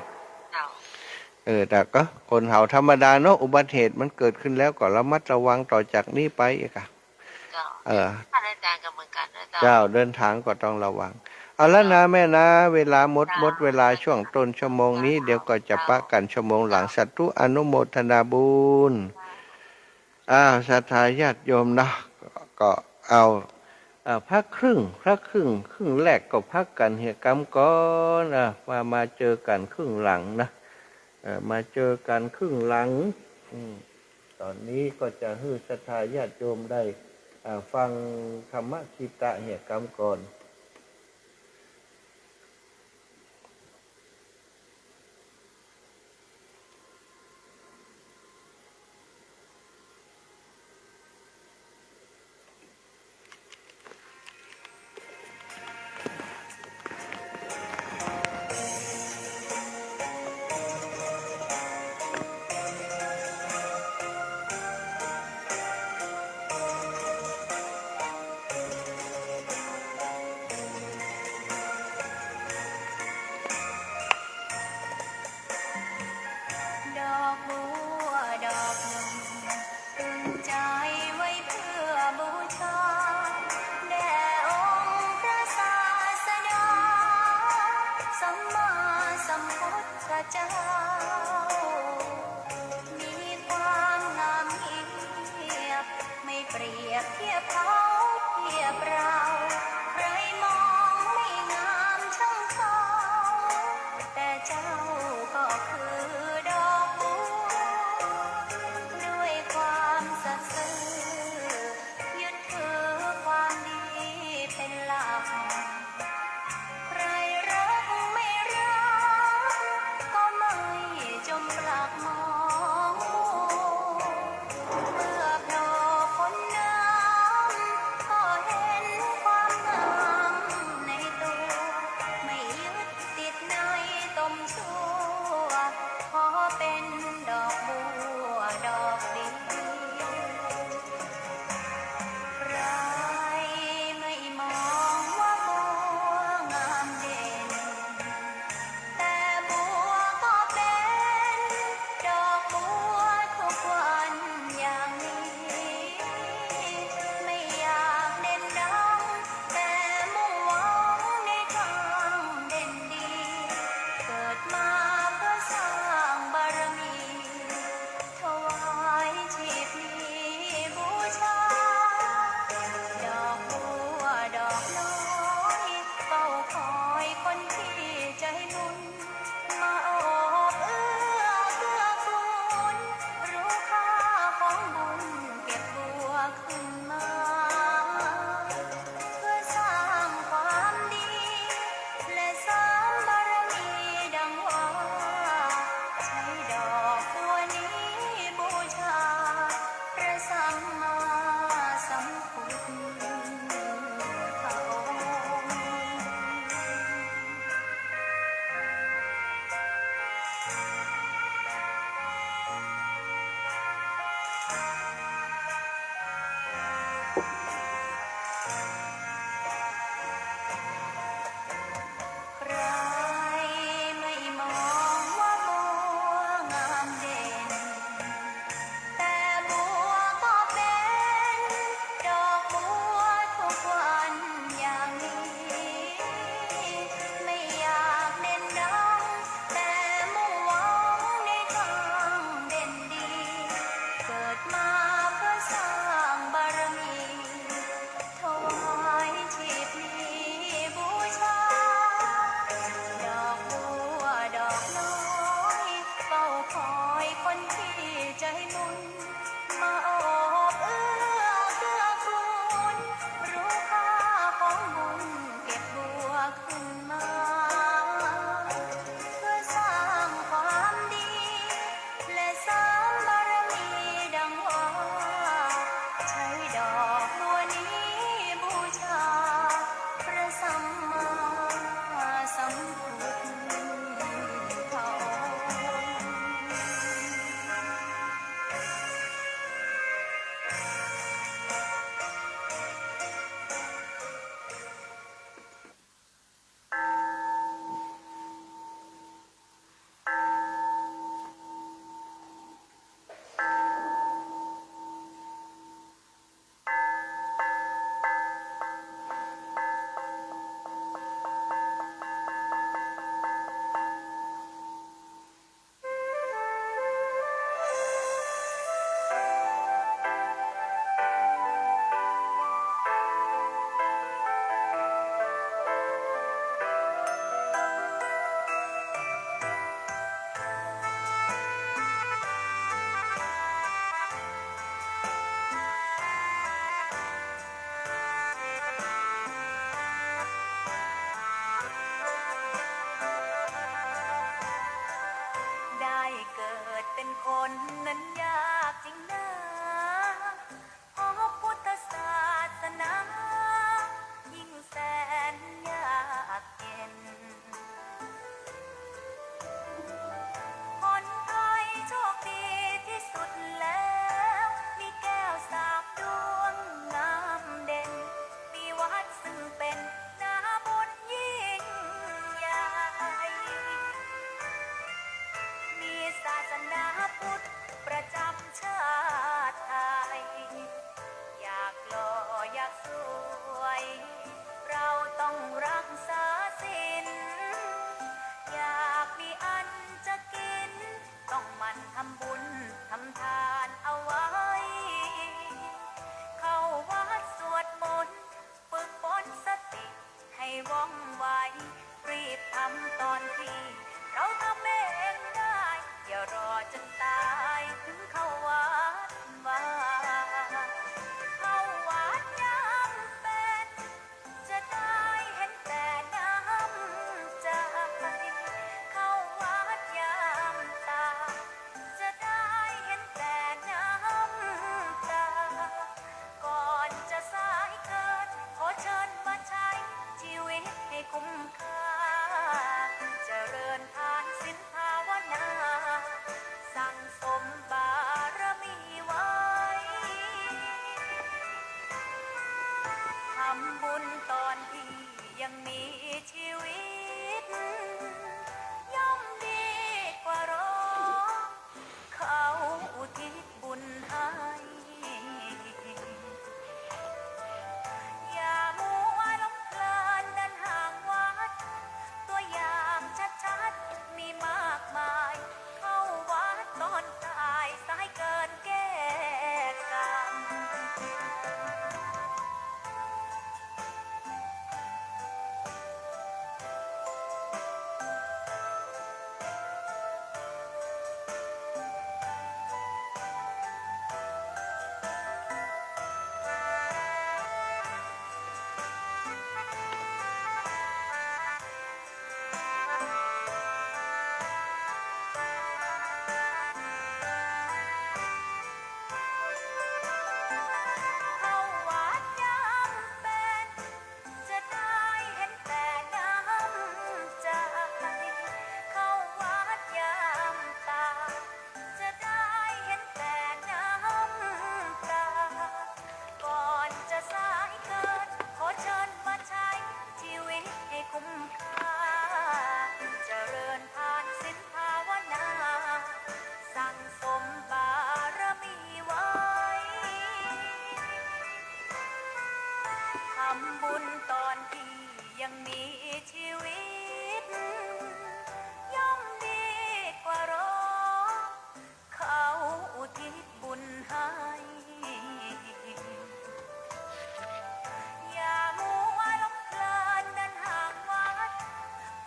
แต่ก็คนเฮาธรรมดาเนาะอุบัติเหตุมันเกิดขึ้นแล้วก็ระมัดระวังต่อจากนี้ไปอีกค่ะท่านอาจารย์ก็เหมือนกันนะเจ้าเดินทางก็ต้องระวังเอาละนะแม่นะเวลาหมดเวลาช่วงต้นชั่วโมงนี้เดี๋ยวก็จะปะกันชั่วโมงหลังสัตธุอนุโมทนาบุญศรัทธาญาติโยมนะก็เอาพักครึ่งแรกก็พักกันเหตุกรรมก่อนมาเจอกันครึ่งหลังนะมาเจอกันครึ่งหลังตอนนี้ก็จะให้ศรัทธาญาติโยมได้ฟังธรรมคีตะเหตุกรรมก่อน ว่องไวรีบทำตอนที่เราทำเองได้อย่ารอจนตายถึงเข้าวัดว่าเข้าวัดยามเป็นจะได้เห็นแต่น้ำใจเข้าวัดยามตาจะได้เห็นแต่น้ำตาก่อนจะสายเกินขอเชิญมาใช้ชีวิตให้คุ้มค่าเจริญทานศีลภาวนาสั่งสมบารมีไว้ทำบุญตอนที่ยังมีชีวิตย่อมดีกว่ารอเขาอุทิศบุญให้อย่ามัวหลงเพลินเดินห่างวัดตัวอย่างชัดๆมีมากมายเข้าวัดตอนตายสายเกินแก้กรรม เข้าวัดยามเป็นจะได้เห็นแต่น้ำใจเข้าวัดยามตาจะได้เห็นแต่น้ำตาก่อนจะสายเกินขอเชิญมาใช้ชีวิตให้คุ้มค่าเจริญทานศีลภาวนาสั่งสมบารมีไว้ทำบุญตอนที่ยังมีชีวิตย่อมดีกว่ารอเขาอุทิศบุญให้อย่ามัวหลงเพลินเดินห่างวัด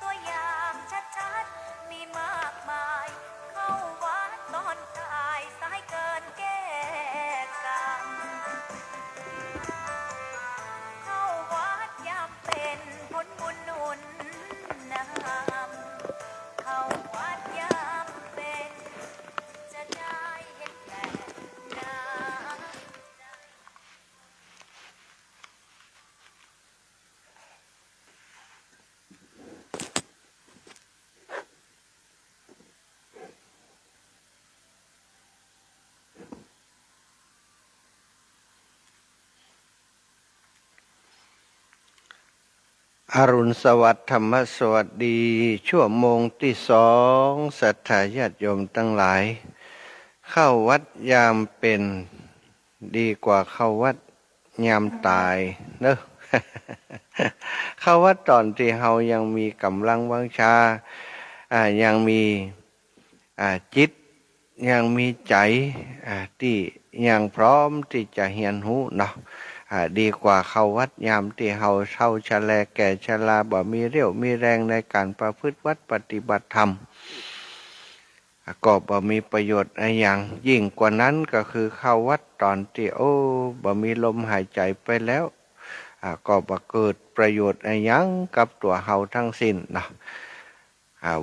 ตัวอย่างชัดๆมีมากมายเข้าวัดตอนตายสายเกินแก้กรรม เข้าวัดยามเป็นผลบุญหนุนนำเข้าวัดยามเป็นจะได้เห็นแต่น้ำใจ อรุณสวัสดิ์ธรรมสวัสดีชั่วโมงที่2ศรัทธาญาติโยมทั้งหลายเข้าวัดยามเป็นดีกว่าเข้าวัดยามตายเนอะ เข้าวัดตอนที่เฮายังมีกำลังวังชายังมีจิตยังมีใจที่ยังพร้อมที่จะเรียนรู้เนาะดีกว่าเข้าวัดยามที่เฮาเฒ่าชราแก่ชราบ่มีเรี่ยวมีแรงในการประพฤติวัดปฏิบัติธรรมก็บ่มีประโยชน์อะไรอย่างยิ่งกว่านั้นก็คือเข้าวัดตอนที่บ่มีลมหายใจไปแล้วก็บ่เกิดประโยชน์อะไรอย่างกับตัวเฮาทั้งสิ้นเนาะ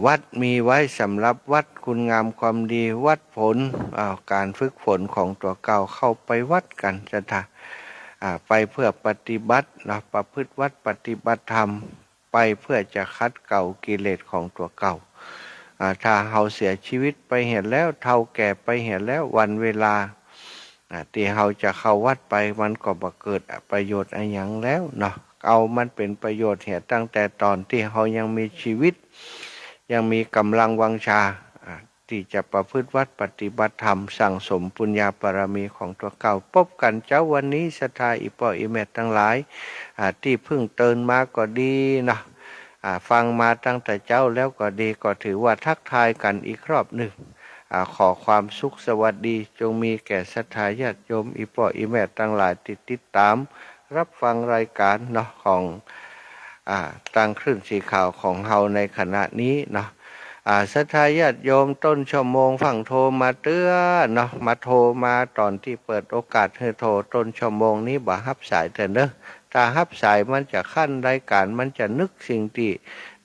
วัดมีไว้สำหรับวัดคุณงามความดีวัดผลการฝึกฝนของตัวเก่าเข้าไปวัดกันจะทะไปเพื่อปฏิบัตินะประพฤติวัดปฏิบัติธรรมไปเพื่อจะคัดเก่ากิเลสของตัวเก่าถ้าเฮาเสียชีวิตไปเห็นแล้วเฒ่าแก่ไปเห็นแล้ววันเวลาที่เฮาจะเข้าวัดไปมันก็บ่เกิดประโยชน์อะไรหยังแล้วเนาะเอามันเป็นประโยชน์เหตุตั้งแต่ตอนที่เฮายังมีชีวิตยังมีกำลังวังชาที่จะประพฤติวัดปฏิบัติธรรมสั่งสมปุญญาบารมีของตัวเก่าพบกันเจ้าวันนี้ศรัทธาอิปออิเมตทั้งหลายที่เพิ่งเตือนมาก็ดีนะฟังมาตั้งแต่เจ้าแล้วก็ดีก็ถือว่าทักทายกันอีกรอบหนึ่งขอความสุขสวัสดีจงมีแก่ศรัทธาญาติโยมอิปออิเมตทั้งหลายติดตามรับฟังรายการเนาะของ ตั้งคลื่นสีขาวของเฮาในขณะนี้เนาะศรัทธาญาติโยมต้นชั่วโมงฝั่งโทรมาเตือนเนาะมาโทรมาตอนที่เปิดโอกาสให้โทรต้นชั่วโมงนี้บ่ฮับสายแต่เนอะถ้าฮับสายมันจะขั้นรายการมันจะนึกสิ่งที่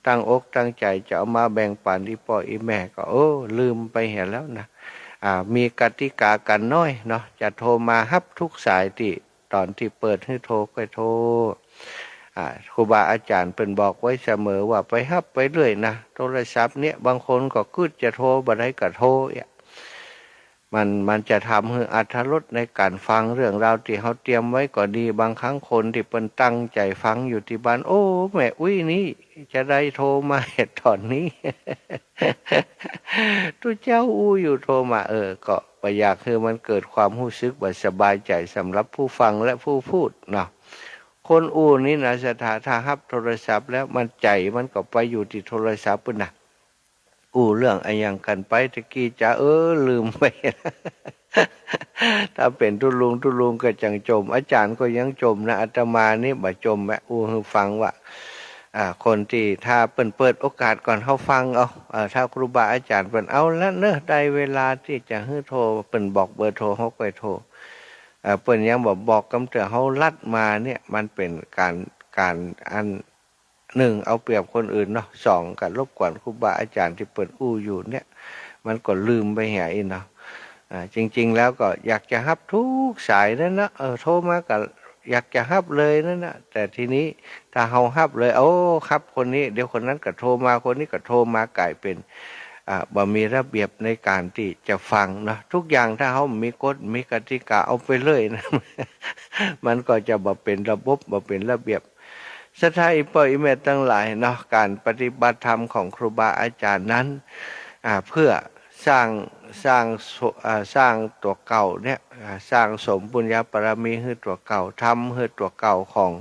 ตั้งอกตั้งใจจะเอามาแบ่งปันที่พ่ออีแม่ก็ลืมไปเห็นแล้วนะมีกติกากันน้อยเนาะจะโทรมาฮับทุกสายที่ตอนที่เปิดให้โทรก็โทรครูบาอาจารย์เป็นบอกไว้เสมอว่าไปฮับไปเรื่อยนะโทรศัพท์เนี่ยบางคนก็คืดจะโทรบ่ได้ก็โทรมันจะทำให้อรรถรสในการฟังเรื่องราวที่เขาเตรียมไว้ก็ดีบางครั้งคนที่เป็นตั้งใจฟังอยู่ที่บ้านแม่อุ้ยนี่จะได้โทรมาเหตุตอนนี้ ทุกเจ้าอยู่โทรมาก็ไปอยากคือมันเกิดความรู้สึกว่าสบายใจสำหรับผู้ฟังและผู้พูดเนาะคนนี่นะสถาถ้าฮับโทรศัพท์แล้วมันใจมันก็ไปอยู่ที่โทรศัพท์ปุ่นนะเรื่องอะไรอย่างกันไปตะกี้จะลืมไป ถ้าเป็นทุลุงก็จังจมอาจารย์ก็ยังจมนะอาตมานี่บ่จมแม่คือฟังว่าคนที่ถ้าเปิดโอกาสก่อนเขาฟังถ้าครูบาอาจารย์เปิ่นเอาแล้วเนอะได้เวลาที่จะให้โทรเปิ่นบอกเบอร์โทรเขาก็โทรเปิ่นยังบอกกำเตือเขาลัดมาเนี่ยมันเป็นการอันหนึ่งเอาเปรียบคนอื่นเนาะสองการรบกวนครูบาอาจารย์ที่เปิดอยู่เนี่ยมันก็ลืมไปหายเนาะจริงๆแล้วก็อยากจะฮับทุกสายนั่นนะโทรมาก็อยากจะฮับเลยนั่นนะแต่ทีนี้ถ้าเฮาฮับเลยครับคนนี้เดี๋ยวคนนั้นก็โทรมาคนนี้ก็โทรมากลายเป็นบ่มีระเบียบในการที่จะฟังนะทุกอย่างถ้าเขามีกฎมีกติกาเอาไปเลยนะ มันก็จะบ่เป็นระบบบ่เป็นระเบียบศรัทธาอิปอิเมตทั้งหลายเนาะการปฏิบัติธรรมของครูบาอาจารย์นั้นเพื่อสร้างตัวเก่าเนี่ยสร้างสมบุญญาบารมีให้ตัวเก่าทำให้ตัวเก่าของ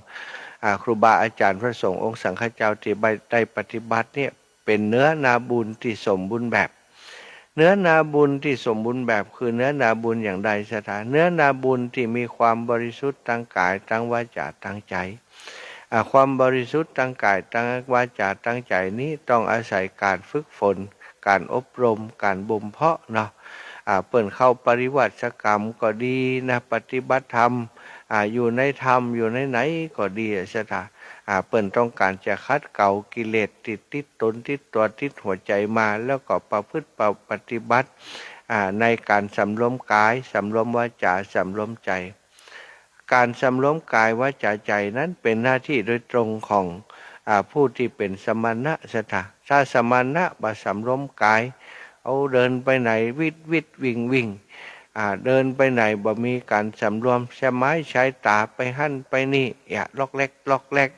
ครูบาอาจารย์พระสงฆ์องค์สังฆเจ้าที่ได้ปฏิบัติเนี่ยเป็นเนื้อนาบุญที่สมบูรณ์แบบเนื้อนาบุญที่สมบูรณ์แบบคือเนื้อนาบุญอย่างใดสถานเนื้อนาบุญที่มีความบริสุทธิ์ทั้งกายทั้งวาจาทั้งใจความบริสุทธิ์ทั้งกายทั้งวาจาทั้งใจนี้ต้องอาศัยการฝึกฝนการอบรมการบ่มเพาะเนาะเปิ่นเข้าปริวัติกรรมก็ดีนะปฏิบัติธรรมอยู่ในธรรมอยู่ในไหนก็ดีสถานเปิ่นต้องการจะคัดเก่ากิเลสติดตนติดตัวติดหัวใจมาแล้วก็ประพฤติปฏิบัติในการสำรวมกายสำรวมวาจาสำรวมใจการสำรวมกายวาจาใจนั้นเป็นหน้าที่โดยตรงของผู้ที่เป็นสมณะสถาถ้าสมณะบ่สำรวมกายเอาเดินไปไหนวิดวิ่งเดินไปไหนบ่มีการสำรวมใช้ไม้ใช้ตาไปหั่นไปนี่ล็อกแรก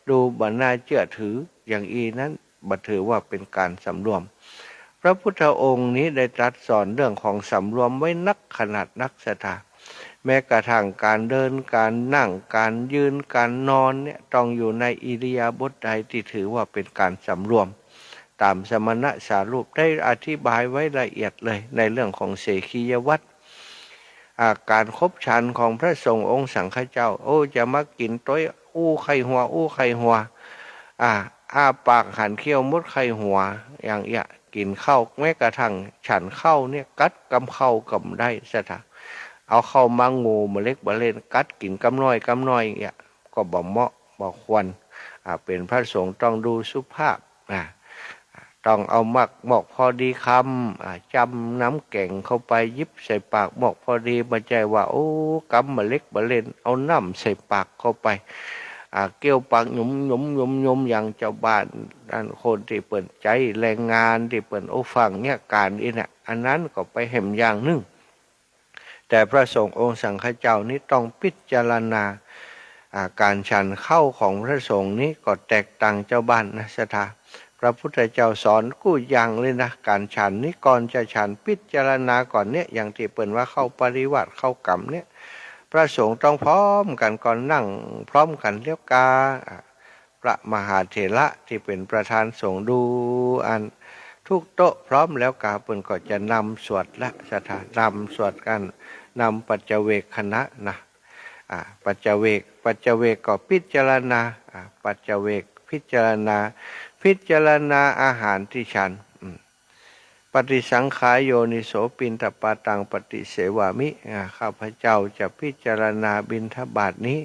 ดูบ่น่าเชื่อถืออย่างนั้นบ่ถือว่าเป็นการสำรวมพระพุทธองค์นี้ได้ตรัสสอนเรื่องของสำรวมไว้นักขนาดนักสถาแม้กระทั่งการเดินการนั่งการยืนการนอนเนี่ยต้องอยู่ในอิริยาบถใดที่ถือว่าเป็นการสำรวมตามสมณะสารูปได้อธิบายไว้ละเอียดเลยในเรื่องของเสขียวัตรการคบฉันของพระสงฆ์องค์สังฆเจ้าจะมากินต้อยไข่หัวปากหันเขี้ยวมุดไข่หัวอย่างกินข้าวแม้กระทั่งฉันข้าวเนี่ยกัดกำข้าวกำได้สถาเอาเข้ามางูมาเล็กมาเล่นกัดกินกำน้อยก็บ่เหมาะบ่ควรเป็นพระสงฆ์ต้องดูสุภาพต้องเอาหมอกพอดีคำจำน้ำแกงเข้าไปยิบใส่ปากหมอกพอดีมาใจว่ากำมาเล็กมาเล่นเอาน้ำใส่ปากเข้าไปเกี่ยวปากหยุมอย่างเจ้าบ้านนั่นคนที่เปิดใจแรงงานที่เปิดฟังเนี่ยการเนี่ยอันนั้นก็ไปแหมอย่างนึงแต่พระสงฆ์องค์สังฆเจ้านี้ต้องพิจารณาการฉันเข้าของพระสงฆ์นี้ก็แตกต่างเจ้าบ้านนะสถาพระพุทธเจ้าสอนกู้อย่างเลยนะการฉันนี้ก่อนจะฉันพิจารณาก่อนเนี่ยอย่างที่เปิ่นว่าเข้าปริวัติเข้ากรรมเนี่ยพระสงฆ์ต้องพร้อมกันก่อนนั่งพร้อมกันเรียกกาพระมหาเถระที่เป็นประธานสงฆ์ดูอันทุกโต๊ะพร้อมแล้วกาเปิ่นก็จะนำสวดละสถานำสวดกันนำปัจเจเวกคณะนะปัจเจเวกก็พิจารณาปัจเจเวก พิจารณาอาหารที่ฉันปฏิสังขารโยนิโสปินตปาตังปฏิเสวามิข้าพเจ้าจะพิจารณาบิณฑบาตนี้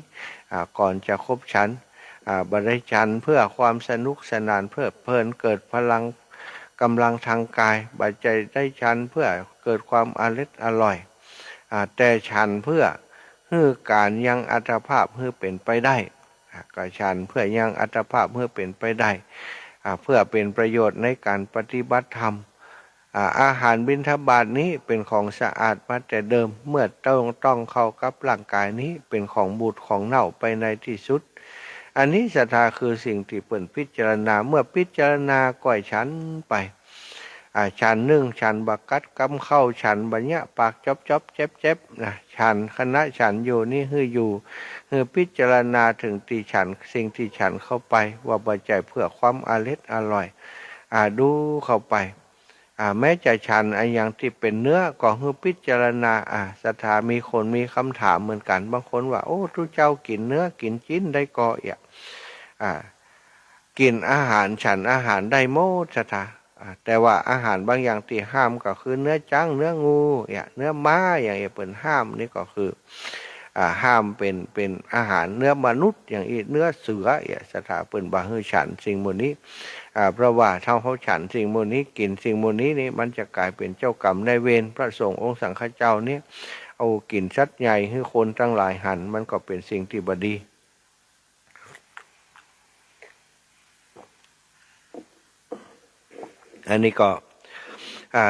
ก่อนจะคบฉันบริฉันเพื่อความสนุกสนานเพื่อเพลินเกิดพลังกำลังทางกายบัจจัยได้ฉันเพื่อเกิดความอร่อยแต่ฉันเพื่อให้การยังอัตภาพให้เป็นไปได้ก็ฉันเพื่อยังอัตภาพให้เป็นไปได้เพื่อเป็นประโยชน์ในการปฏิบัติธรรมอาหารบิณฑบาตนี้เป็นของสะอาดมาแต่เดิมเมื่อต้องเข้ากับร่างกายนี้เป็นของบูดของเน่าไปในที่สุดอันนี้ศรัทธาคือสิ่งที่เปิ่นพิจารณาเมื่อพิจารณาก่อยฉันไปฉันนึ่งฉันบักกัดกำเข้าฉันบัญญะปากจ๊อบเจ็บนะฉันคณะฉันอยู่นี่ฮืออยู่ฮือพิจารณาถึงตีฉันสิ่งที่ฉันเข้าไปว่าปัจจัยเพื่อความอร่อยดูเข้าไปแม้จะฉันอย่างที่เป็นเนื้อก็ฮือพิจารณาศรัทธามีคนมีคำถามเหมือนกันบางคนว่าโอ้ทุเจ้ากินเนื้อกินจิ้นได้ก็กินอาหารฉันอาหารได้โมดศรัทธาแต่ว่าอาหารบางอย่างที่ห้ามก็คือเนื้อจ้างเนื้องูเนื้อม้าอย่างเปิ่นห้ามนี่ก็คือห้ามเป็นอาหารเนื้อมนุษย์อย่างอีเนื้อเสือสถาเปิ่นบาฮือฉันสิ่งโมนี้เพราะว่าเท่าเขาฉันสิ่งโมนี้กินสิ่งโมนี้นี่มันจะกลายเป็นเจ้ากรรมนายเวรพระสงฆ์องค์สังฆเจ้าเนี่ยเอากินชัดใหญ่ให้คนทั้งหลายหันมันก็เป็นสิ่งที่บดีอันนี้ก็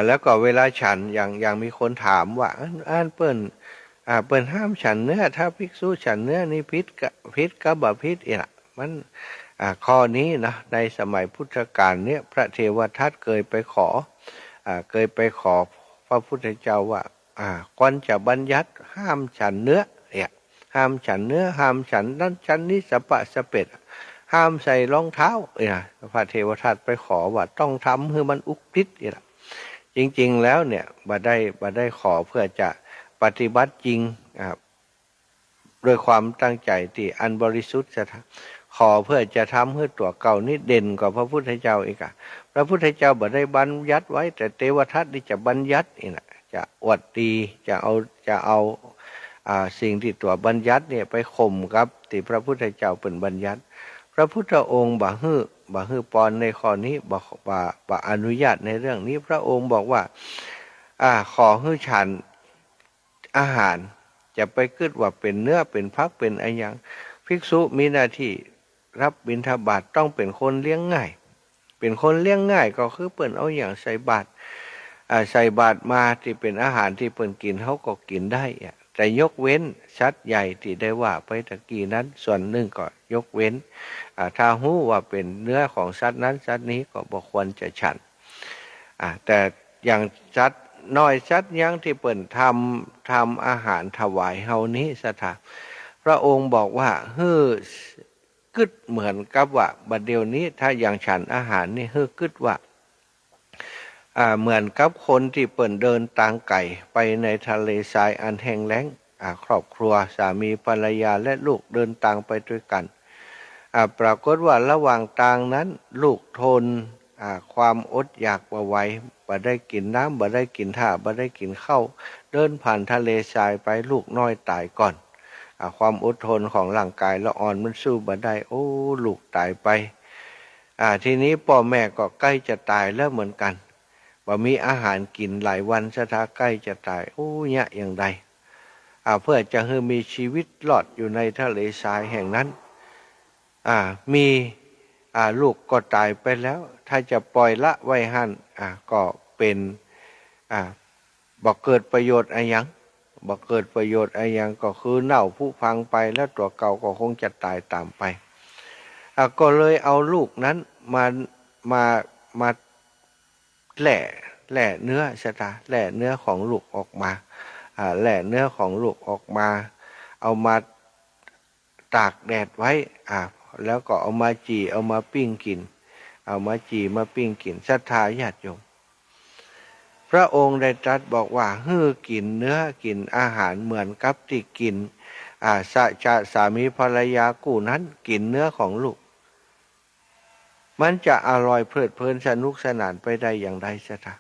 แล้วก็เวลาฉันอย่างมีคนถามว่าเปิ้นห้ามฉันเนื้อถ้าภิกษุฉันเนื้อนี่พิษกับบพิษมันข้อนี้นะในสมัยพุทธกาลเนี่ยพระเทวทัตเคยไปขอพระพุทธเจ้าว่าก่อนจะบัญญัติห้ามฉันเนื้อห้ามฉันเนื้อห้ามฉันนั้นฉันนี้สปะสะเป็ดห้ามใส่รองเท้าพระเทวทัตไปขอว่าต้องทำให้มันอุกฤษจริงๆแล้วเนี่ยบ่ได้ขอเพื่อจะปฏิบัติจริงด้วยความตั้งใจที่อันบริสุทธิ์ขอเพื่อจะทำให้ตัวเก่านี้เด่นกว่าพระพุทธเจ้าอีกพระพุทธเจ้าบ่ได้บัญญัติไว้แต่เทวทัตนี่จะบัญญัติจะอวดดีจะเอาสิ่งที่ตัวบัญญัติเนี่ยไปข่มกับที่พระพุทธเจ้าเป็นบัญญัติพระพุทธองค์บ่ฮือปอนในข้อนี้บ่อนุญาตในเรื่องนี้พระองค์บอกว่าขอให้ฉันอาหารจะไปคิดว่าเป็นเนื้อเป็นผักเป็นอะไรอย่างภิกษุมีหน้าที่รับบิณฑบาตต้องเป็นคนเลี้ยงง่ายเป็นคนเลี้ยงง่ายก็คือเปิ้นเอาอย่างใส่บาตรมาที่เป็นอาหารที่เปิ้นกินเขาก็กินได้แต่ยกเว้นชัดใหญ่ที่ได้ว่าไปตะกี้นั้นส่วนหนึ่งก็ยกเว้นถ้าหู้ว่าเป็นเนื้อของสัตว์นั้นสัตว์นี้ก็บ่ควรจะฉันแต่อย่างสัตว์น้อยสัตว์ยังที่เปิ้นทำอาหารถวายเฮานี้สถาพระองค์บอกว่ากึดเหมือนกับว่าบัดเดี๋ยวนี้ถ้าอย่างฉันอาหารนี่กึดว่าเหมือนกับคนที่เปิ่นเดินทางไกลไปในทะเลทรายอันแห้งแล้งครอบครัวสามีภรรยาและลูกเดินทางไปด้วยกันปรากฏว่าระหว่างทางนั้นลูกทนความอดอยากบ่ไหวบ่ได้กินน้ำบ่ได้กินท่าบ่ได้กินข้าวเดินผ่านทะเลทรายไปลูกน้อยตายก่อนความอดทนของร่างกายละอ่อนมันสู้บ่ได้โอ้ลูกตายไปทีนี้พ่อแม่ก็ใกล้จะตายแล้วเหมือนกันบ่มีอาหารกินหลายวันสถาใกล้จะตายโอ้ยะอย่างใดเพื่อจะให้มีชีวิตรอดอยู่ในทะเลทรายแห่งนั้นมีลูกก็ตายไปแล้วถ้าจะปล่อยละไว้หั่นก็เป็นบ่เกิดประโยชน์อะไรยังบ่เกิดประโยชน์อะไรยังก็คือเน่าผุพังไปแล้วตัวเก่าก็คงจะตายตามไปก็เลยเอาลูกนั้นมาแหล่เนื้อชะตาแหล่เนื้อของลูกออกมาแหล่เนื้อของลูกออกมาเอามาตากแดดไว้แล้วก็เอามาจี่เอามาปิ้งกินเอามาจี่มาปิ้งกินศรัทธาญาติโยมพระองค์ได้ตรัสบอกว่ากินเนื้อกินอาหารเหมือนกับที่กินสามีภรรยาคู่นั้นกินเนื้อของลูก มันจะอร่อยเพลิดเพลินสนุกสนานไปได้อย่างไรซะท่า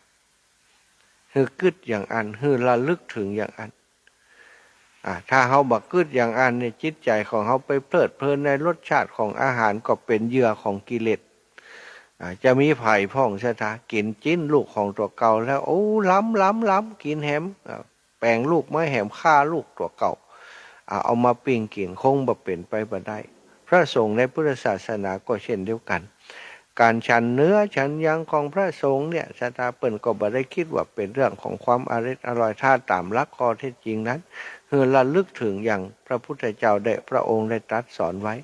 คือกึดอย่างอันคือระลึกถึงอย่างอันถ้าเขาบักกึดอย่างอันเนี่ยจิตใจของเขาไปเพลิดเพลินในรสชาติของอาหารก็เป็นเหยื่อของกิเลสจะมีไผ่พ่องซะท่ากินจิ้นลูกของตัวเก่าแล้วโอ้ล้ำกินแหมแปลงลูกไม้แหมฆ่าลูกตัวเก่าเอามาปิ้งกินคงบ่เป็นไปบ่ได้พระสงฆ์ในพุทธศาสนาก็เช่นเดียวกันการฉันเนื้อฉันยังของพระสงฆ์เนี่ยศรัทธาเปิ่นก็บ่ได้คิดว่าเป็นเรื่องของความอร่อยถ้าตามหลักข้อเท็จจริงนั้นคือระลึกถึงอย่างพระพุทธเจ้าได้พระองค์ได้ตรัสสอนไว้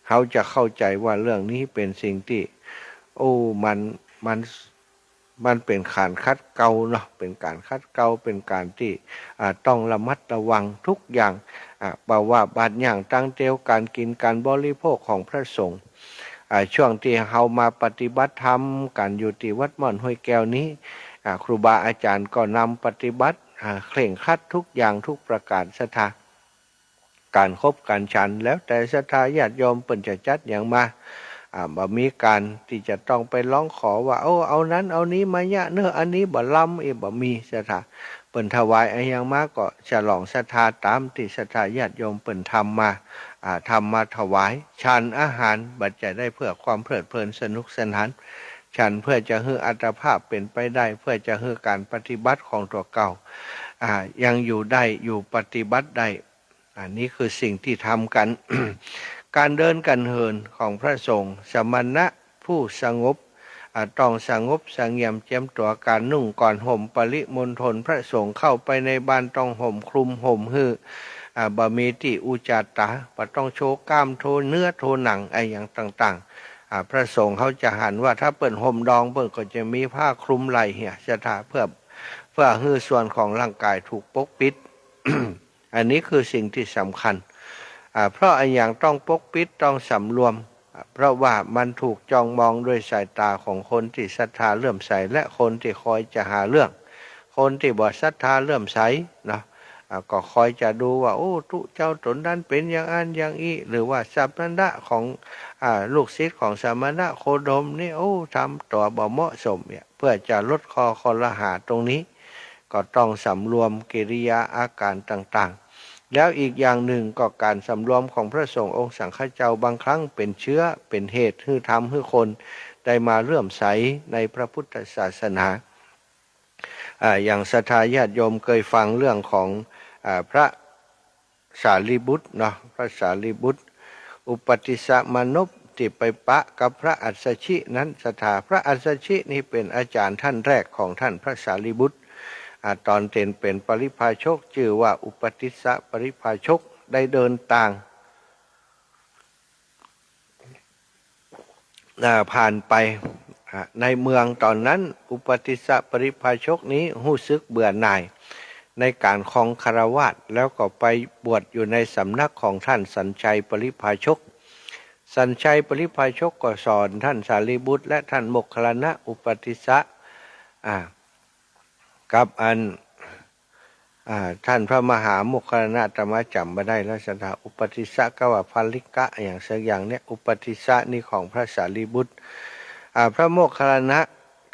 เขาจะเข้าใจว่าเรื่องนี้เป็นสิ่งที่มันเป็นการคัดเกลาเนาะเป็นการคัดเกลาเป็นการที่ต้องระมัดระวังทุกอย่างบอกว่าบาดอย่างตั้งเตียวการกินการบริโภคของพระสงฆ์ช่วงที่เฮามาปฏิบัติธรรมกันอยู่ที่วัดม่อนห้วยแก้วนี้ครูบาอาจารย์ก็นำปฏิบัติเคร่งครัดทุกอย่างทุกประการศรัทธาการคบการฉันแล้วแต่ศรัทธาญาติโยมเปิ่นจะจัดอย่างมาบ่มีการที่จะต้องไปร้องขอว่าเอานั้นเอานี้มายะเนื้ออันนี้บ่ล้ำบ่มีศรัทธาเปิ่นถวายอย่างมากก็ฉลองศรัทธาตามที่ศรัทธาญาติโยมเปิ่นทำมาถวายฉันอาหารบัดจะได้เพื่อความเพลิดเพลินสนุกสนานฉันเพื่อจะให้อัตภาพเป็นไปได้เพื่อจะให้การปฏิบัติของตัวเก่ายังอยู่ได้อยู่ปฏิบัติได้นี่คือสิ่งที่ทำกัน การเดินกันเหินของพระสงฆ์สมณะผู้สงบต้องสงบสงเงียมเจียมตัวการนุ่งก่อนห่มปริมณฑลพระสงฆ์เข้าไปในบ้านต้องห่มคลุมห่มหื้อบะมีที่อุจาตาบ่ต้องโชว์กล้ามโชว์เนื้อโชว์หนังอย่างต่างๆพระสงฆ์เขาจะหันว่าถ้าเปิ่นห่มดองเปิ่นก็จะมีผ้าคลุมไหล่เหี่ยสถาเพื่อให้ส่วนของร่างกายถูกปกปิด อันนี้คือสิ่งที่สำคัญเพราะอย่างต้องปกปิดต้องสำรวมเพราะว่ามันถูกจ้องมองด้วยสายตาของคนที่ศรัทธาเลื่อมใสและคนที่คอยจะหาเรื่องคนที่บ่ศรัทธาเลื่อมใสเนาะก็คอยจะดูว่าทุเจ้าตนนั้นเป็นอย่างอันอย่างอี้หรือว่าสัมมณะของลูกศิษย์ของสมณะโคดมนี่ทำตัวบ่เหมาะสมเนี่ยเพื่อจะลดคอรหาตรงนี้ก็ต้องสำรวมกิริยาอาการต่างๆแล้วอีกอย่างหนึ่งก็การสำรวมของพระสงฆ์องค์สังฆเจ้าบางครั้งเป็นเชื้อเป็นเหตุให้ทำให้คนได้มาเลื่อมใสในพระพุทธศาสนาอย่างศรัทธาญาติโยมเคยฟังเรื่องของพระสารีบุตรเนาะพระสารีบุตรอุปติสมานพที่ไปปะกับพระอัสสชินั้นศรัทธาพระอัสสชินี่เป็นอาจารย์ท่านแรกของท่านพระสารีบุตรตอนเป็นปริพาชกชื่อว่าอุปติสสะปริพาชกได้เดินต่างผ่านไปในเมืองตอนนั้นอุปติสสะปริพาชกนี้รู้สึกเบื่อหน่ายในการครองคฤหัสถ์แล้วก็ไปบวชอยู่ในสำนักของท่านสัญชัยปริพาชกสัญชัยปริพาชกก็สอนท่านสารีบุตรและท่านโมคคัลลานะอุปติสสะกับท่านพระมหาโมคคัลลานะธรรมจำมาได้แล้วศรัทธาอุปติสสะก็ว่าภาลิกะอย่างสักอย่างเนี่ยอุปติสสะนี่ของพระสารีบุตรพระโมคคัลลานะ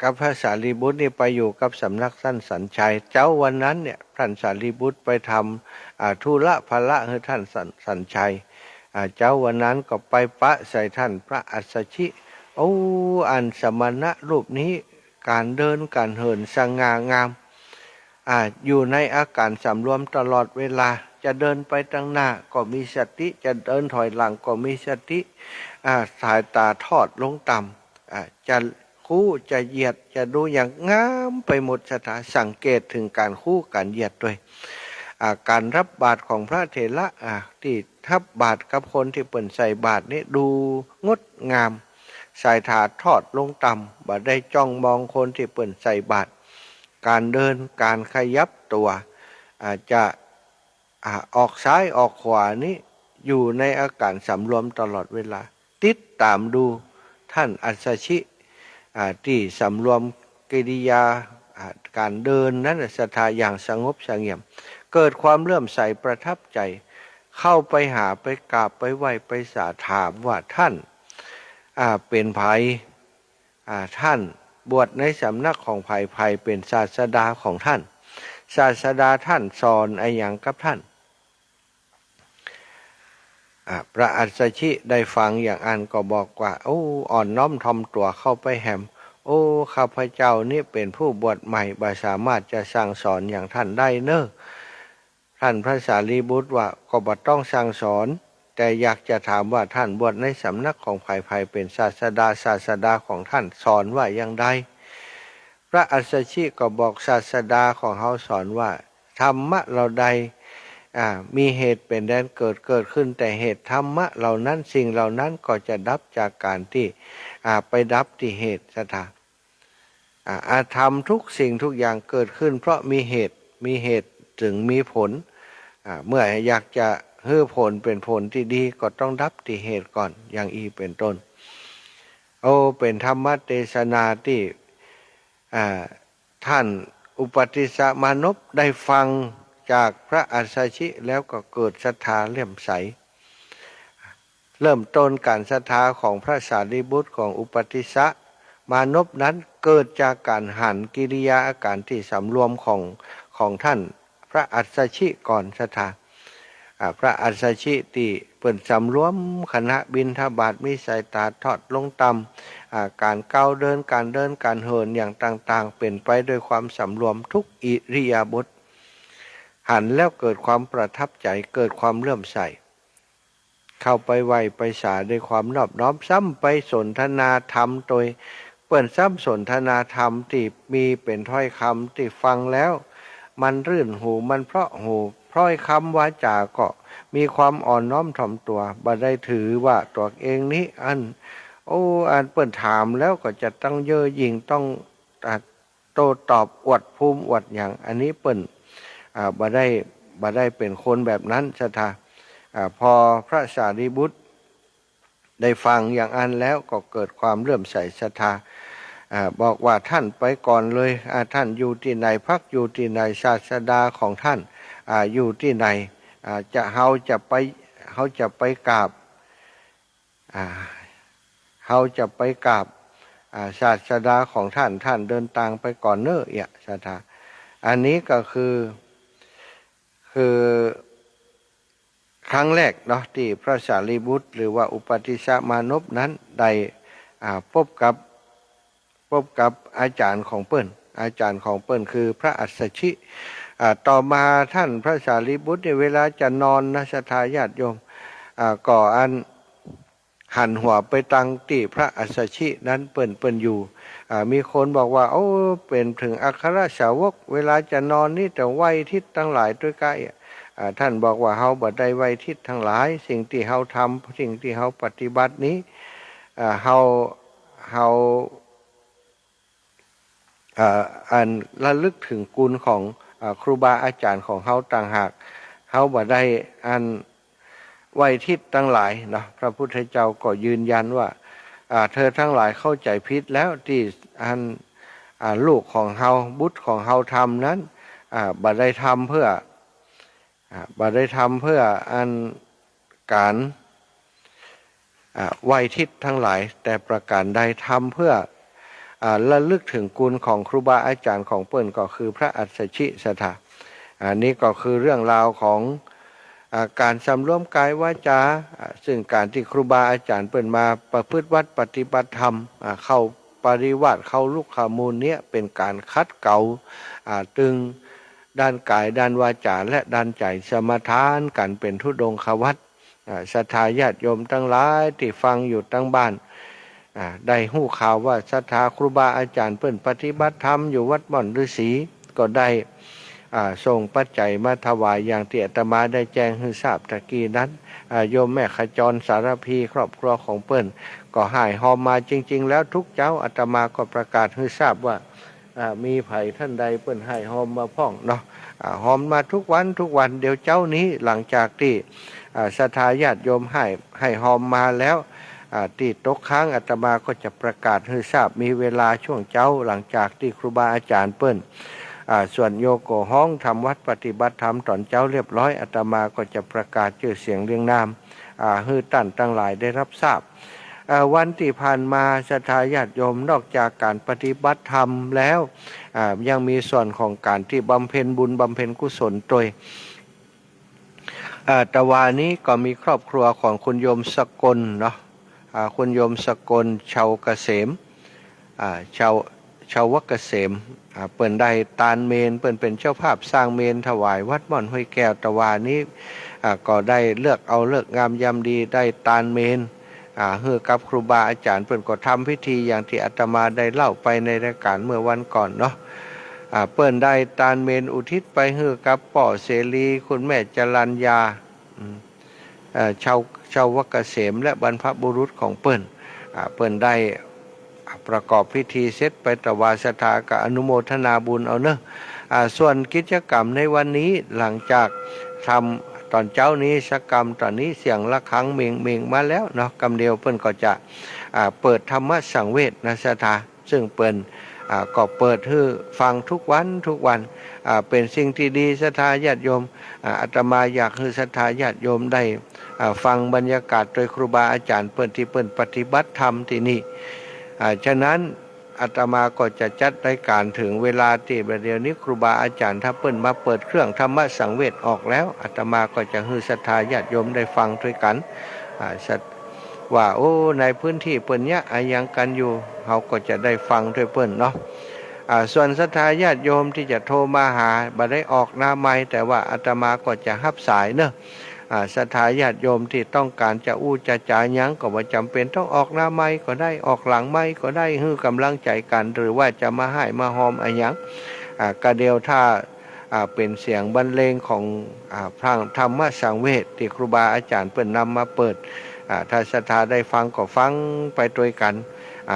กับพระสารีบุตรนี่ไปอยู่กับสำนักท่านสัญชัยเจ้าวันนั้นเนี่ยท่านสารีบุตรไปทำธุระภาระให้ท่านสัญชัยเจ้าวันนั้นก็ไปปะใส่ท่านพระอัสสชิอันสมณะรูปนี้การเดินการเหินสง่างามอยู่ในอาการสำรวมตลอดเวลาจะเดินไปทางหน้าก็มีสติจะเดินถอยหลังก็มีสติสายตาทอดลงต่ำจะคู่จะเหยียดจะดูอย่างงามไปหมดสถานสังเกตถึงการคู่การเหยียดด้วยการรับบาตรของพระเถระที่ทับบาตรกับคนที่เปิ่นใส่บาตรนี่ดูงดงามสายตาทอดลงต่ำบ่ได้จ้องมองคนที่เปิ่นใส่บาตรการเดินการขยับตัวจะออกซ้ายออกขวานี้อยู่ในอาการสำรวมตลอดเวลาติดตามดูท่านอัสสชิที่สำรวมกิริยาการเดินนั้นศรัทธาอย่างสงบเสงี่ยมเกิดความเลื่อมใสประทับใจเข้าไปหาไปกราบไปไหว้ไปสาถามว่าท่าน เป็นไผท่านบวชในสำนักของไผเป็นศาสดาของท่านศาสดาท่านสอนอะไรอย่างกับท่านพระอัสสชิได้ฟังอย่างอันก็บอกว่าโอ้อ่อนน้อมถ่อมตัวเข้าไปแหมโอ้ข้าพเจ้านี่เป็นผู้บวชใหม่บ่สามารถจะสั่งสอนอย่างท่านได้เนอะท่านพระสารีบุตรว่าก็บ่ต้องสั่งสอนแต่อยากจะถามว่าท่านบวชในสำนักของไผเป็นศาสดาของท่านสอนว่าอย่างไรพระอัสสชิก็บอกศาสดาของเขาสอนว่าธรรมะเราใดมีเหตุเป็นแดนเกิดขึ้นแต่เหตุธรรมะเหล่านั้นสิ่งเหล่านั้นก็จะดับจากการที่ไปดับที่เหตุสถานอาธรรมทุกสิ่งทุกอย่างเกิดขึ้นเพราะมีเหตุถึงมีผลเมื่ออยากจะให้ผลเป็นผลที่ดีก็ต้องดับที่เหตุก่อนอย่างอีเป็นต้นเป็นธรรมเทศนาที่ท่านอุปติสสมานพได้ฟังจากพระอัสสชิแล้วก็เกิดศรัทธาเลื่อมใสเริ่มต้นการศรัทธาของพระสารีบุตรของอุปติสสมานพนั้นเกิดจากการหันกิริยาอาการที่สำรวมของท่านพระอัสสชิก่อนศรัทธาพระอัสสชิที่เปิ่นสำรวมขณะบิณฑบาตมีสายตาทอดลงต่ำการก้าวเดินการเหินอย่างต่างๆเป็นไปด้วยความสำรวมทุกอิริยาบถหันแล้วเกิดความประทับใจเกิดความเลื่อมใสเข้าไปไหวไปสาด้วยความนอบน้อมซ้ำไปสนทนาธรรมโดยเปิ่นซ้ำสนทนาธรรมที่มีเป็นถ้อยคำที่ฟังแล้วมันรื่นหูมันเพราะหูถ้อยคำวาจาก็มีความอ่อนน้อมถ่อมตัวบ่ได้ถือว่าตัวเองนี้อันเปิ่นถามแล้วก็จะต้องเย่อหยิ่งต้องโต้ตอบอวดภูมิอวดอย่างอันนี้เปิ่นบ่ได้เป็นคนแบบนั้นศรัทธาพอพระสารีบุตรได้ฟังอย่างอันแล้วก็เกิดความเลื่อมใสศรัทธาบอกว่าท่านไปก่อนเลยท่านอยู่ที่ไหนพักอยู่ที่ไหนศาสดาของท่านอยู่ที่ไหนเขาจะไปกราบเขาจะไปกราบศาสดาของท่านเดินทางไปก่อนเนอะศรัทธาอันนี้ก็คือครั้งแรกเนาะที่พระสารีบุตรหรือว่าอุปติสสมานพนั้นได้พบกับอาจารย์ของเปิ้นคือพระอัสสชิต่อมาท่านพระสารีบุตรในเวลาจะนอนนะศรัทธาญาติโยมก่ออันหันหัวไปตังที่พระอัสสชินั้นเปิ้นอยู่มีคนบอกว่าเป็นถึงอัครสาวกเวลาจะนอนนี่แต่ไหวทิศทั้งหลายด้วยกายท่านบอกว่าเฮาบ่ได้ไหวทิศทั้งหลายสิ่งที่เฮาทำสิ่งที่เฮาปฏิบัตินี้เฮาอันระลึกถึงคุณของครูบาอาจารย์ของเฮาต่างหากเฮาบ่ได้อันไหวทิศทั้งหลายเนาะพระพุทธเจ้าก็ยืนยันว่าเธอทั้งหลายเข้าใจผิดแล้วที่อันลูกของเฮาบุตรของเฮาทำนั้นบ่ได้ทำเพื่ออันการไหวทิศทั้งหลายแต่ประการใดทำเพื่อระลึกถึงคุณของครูบาอาจารย์ของเปิ้นก็คือพระอัสสชิศรัทธาอันนี้ก็คือเรื่องราวของการสำรวมกายวาจาซึ่งการที่ครูบาอาจารย์เปิ้นมาประพฤติวัดปฏิบัติธรรมเข้าปริวาสเข้าลูกขามูลเนี้ยเป็นการคัดเกลาตึงด้านกายด้านวาจาและด้านใจสมทานกันเป็นธุดงควัตรศรัทธาญาติโยมทั้งหลายที่ฟังอยู่ทั้งบ้านได้หู้ข่าวว่าศรัทธาครูบาอาจารย์เปิ้นปฏิบัติธรรมอยู่วัดม่อนฤาษีก็ได้ส่งปัจจัยมาถวายอย่างที่อาตมาได้แจ้งให้ทราบตะกี้นั้นโยมแม่ขจรสารพีครอบครัวของเปิ้นก็หายหอมมาจริงๆแล้วทุกเจ้าอาตมาก็ประกาศให้ทราบว่ามีไผท่านใดเปิ้นให้หอมมาพ่องเนาะหอมมาทุกวันเดี๋ยวเจ้านี้หลังจากที่ศรัทธาญาติโยมให้หอมมาแล้วที่ตกค้างอาตมาก็จะประกาศให้ทราบมีเวลาช่วงเจ้าหลังจากที่ครูบาอาจารย์เปิ้นส่วนโยโกห้องทำวัดปฏิบัติธรรมตอนเจ้าเรียบร้อยอาตมาก็จะประกาศชื่อเสียงเรียงนามฮือตั้นตั้งหลายได้รับทราบ วันที่ผ่านมาศรัทธาญาติโยมนอกจากการปฏิบัติธรรมแล้วยังมีส่วนของการที่บำเพ็ญบุญบำเพ็ญกุศลโดยตะวานี้ก็มีครอบครัวของคุณโยมสกลเนาะคุณโยมสกลชาวเกษมชาววัดเกษมเปิ่นได้ตานเมนเปิ่นเป็นเจ้าภาพสร้างเมนถวายวัดม่อนห้วยแก้วตะวานี้ก็ได้เลือกเอาเลิกงามยามดีได้ตานเมนฮือกับครูบาอาจารย์เปิ่นก็ทำพิธีอย่างที่อาตมาได้เล่าไปในรายการเมื่อวันก่อนเนาะเปิ่นได้ตานเมนอุทิศไปฮือกับป่อเสรีคุณแม่จรัญญาชาววัดเกษมและบรรพบุรุษของเปิ่นได้ประกอบพิธีเสร็จไปตวาสถากับอนุโมทนาบุญเอาเนอะส่วนกิจกรรมในวันนี้หลังจากทำตอนเช้านี้สักกรรมตอนนี้เสียงะฆังเมงมาแล้วเนาะกำเดียวเปิ้นก็จะเปิดธรรมสังเวชนะสถาซึ่งเปิ้นก็เปิดให้ฟังทุกวันเป็นสิ่งที่ดีศรัทธาญาติโยมอาตมาอยากให้ศรัทธาญาติโยมได้ฟังบรรยากาศโดยครูบาอาจารย์เปิ้นที่เปิ้นปฏิบัติธรรมที่นี่ฉะนั้นอาตมาก็จะจัดรายการถึงเวลาที่ประเดี๋ยวนี้ครูบาอาจารย์ถ้าเปิ้นมาเปิดเครื่องธรรมสังเวชออกแล้วอาตมาก็จะให้ศรัทธาญาติโยมได้ฟังด้วยกันว่าโอ้ในพื้นที่เปิ้นเนี้ยยังกันอยู่เขาก็จะได้ฟังด้วยเปิ้นเนาะส่วนศรัทธาญาติโยมที่จะโทรมาหาบ่ได้ออกหน้าไมค์แต่ว่าอาตมาก็จะรับสายเนอะศรัทธาญาติโยมที่ต้องการจะจะจ่ายยังก็บ่จำเป็นต้องออกหน้าไมค์ก็ได้ออกหลังไมค์ก็ได้ให้กำลังใจกันหรือว่าจะมาให้มาหอมอะไรยังกระเดียวถ้าเป็นเสียงบรรเลงของพระธรรมสังเวชที่ครูบาอาจารย์เปิ้นนำมาเปิดถ้าศรัทธาได้ฟังก็ฟังไปด้วยกัน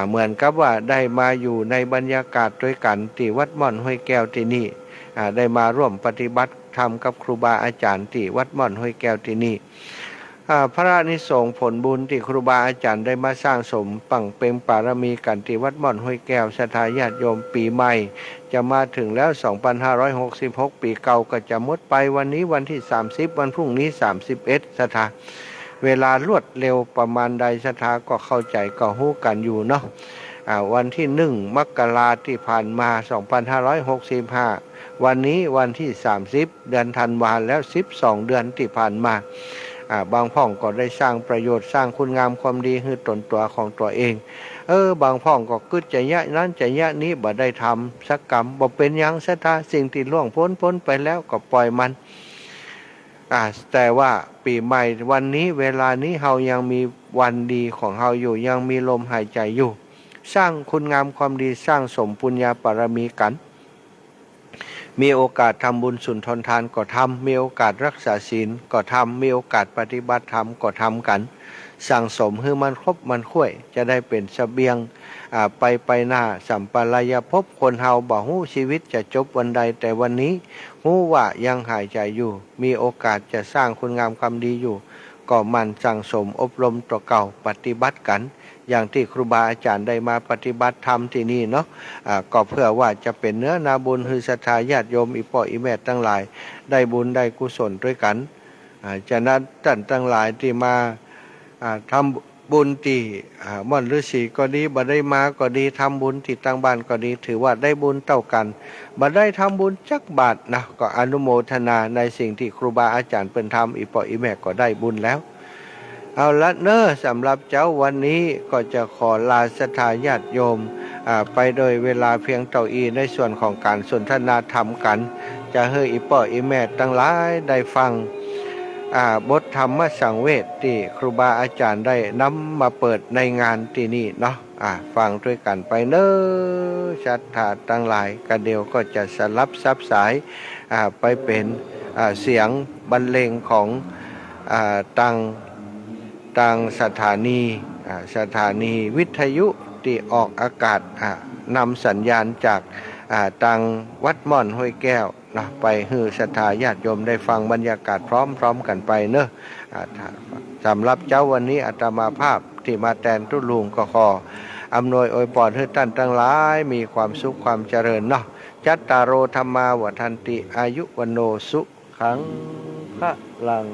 เหมือนกับว่าได้มาอยู่ในบรรยากาศด้วยกันที่วัดม่อนห้วยแก้วที่นี่ได้มาร่วมปฏิบัติธรรมกับครูบาอาจารย์ที่วัดม่อนห้วยแก้วที่นี่พระนิสงส์ผลบุญที่ครูบาอาจารย์ได้มาสร้างสมปังเป็นปารมีกันที่วัดม่อนห้วยแก้วศรัทธาญาติโยมปีใหม่จะมาถึงแล้ว 2566 ปีเก่าก็จะหมดไปวันนี้วันที่30วันพรุ่งนี้31ศรัทธาเวลารวดเร็วประมาณใดศรัทธาก็เข้าใจก็ฮู้กันอยู่เนาะวันที่1 มกราคมที่ผ่านมา2565วันนี้วันที่30เดือนธันวาคมแล้ว12เดือนที่ผ่านมาบางพ่องก็ได้สร้างประโยชน์สร้างคุณงามความดีให้ตนตัวของตัวเองบางพ่องก็กึศจะยะนั้นจะยะนี้บ่ได้ทำสักกรรมบ่เป็นหยังศรัทธาสิ่งที่ล่วงพ้นไปแล้วก็ปล่อยมันแต่ว่าปีใหม่วันนี้เวลานี้เฮายังมีวันดีของเฮาอยู่ยังมีลมหายใจอยู่สร้างคุณงามความดีสร้างสมปุญญาบารมีกันมีโอกาสทำบุญสุนทรทานก็ทำมีโอกาสรักษาศีลก็ทำมีโอกาสปฏิบัติธรรมก็ทำกันสั่งสมให้มันครบมันค่อยจะได้เป็นเสบียงไปหน้าสัมปรายภพคนเฮาบ่ฮู้ชีวิตจะจบวันใดแต่วันนี้ฮู้ว่ายังหายใจอยู่มีโอกาสจะสร้างคุณงามความดีอยู่ก็มันสั่งสมอบรมตัวเก่าปฏิบัติกันอย่างที่ครูบาอาจารย์ได้มาปฏิบัติธรรมที่นี่เนาะก็เพื่อว่าจะเป็นเนื้อนาบุญคือศรัทธาญาติโยมอีพ่ออีแม่ทั้งหลายได้บุญได้กุศลด้วยกันฉะนั้นท่านทั้งหลายที่มาทำบุญที่ม่อนฤาษีก็ดีบ่ได้มาก็ดีทำบุญที่ตั้งบ้านก็ดีถือว่าได้บุญเท่ากันบ่ได้ทำบุญจักบาทนะก็อนุโมทนาในสิ่งที่ครูบาอาจารย์เป็นทำอีพ่ออีแม่ก็ได้บุญแล้วเอาละเนอะสำหรับเจ้าวันนี้ก็จะขอลาศรัทธาญาติโยมไปโดยเวลาเพียงเท่านี้ในส่วนของการสนทนาธรรมกันจะให้อีพ่ออีแม่ทั้งหลายได้ฟังบทธรรมสังเวชที่ครูบาอาจารย์ได้นำมาเปิดในงานที่นี่เนาะฟังด้วยกันไปเนอะศรัทธาทั้งหลายกระเดียวก็จะสลับซับสายไปเป็นเสียงบรรเลงของต่างสถานีวิทยุที่ออกอากาศนำสัญญาณจากต่างวัดม่อนห้วยแก้วนะไปให้ศรัทธาญาติโยมได้ฟังบรรยากาศพร้อมกันไปเนอะสำหรับเจ้าวันนี้อาตมาภาพที่มาแทนทุลุงก็ขออำนวยอวยพรให้ท่านทั้งหลายมีความสุขความเจริญเนาะจัตตารโอธรรมาวทันติอายุวโนสุขังพลัง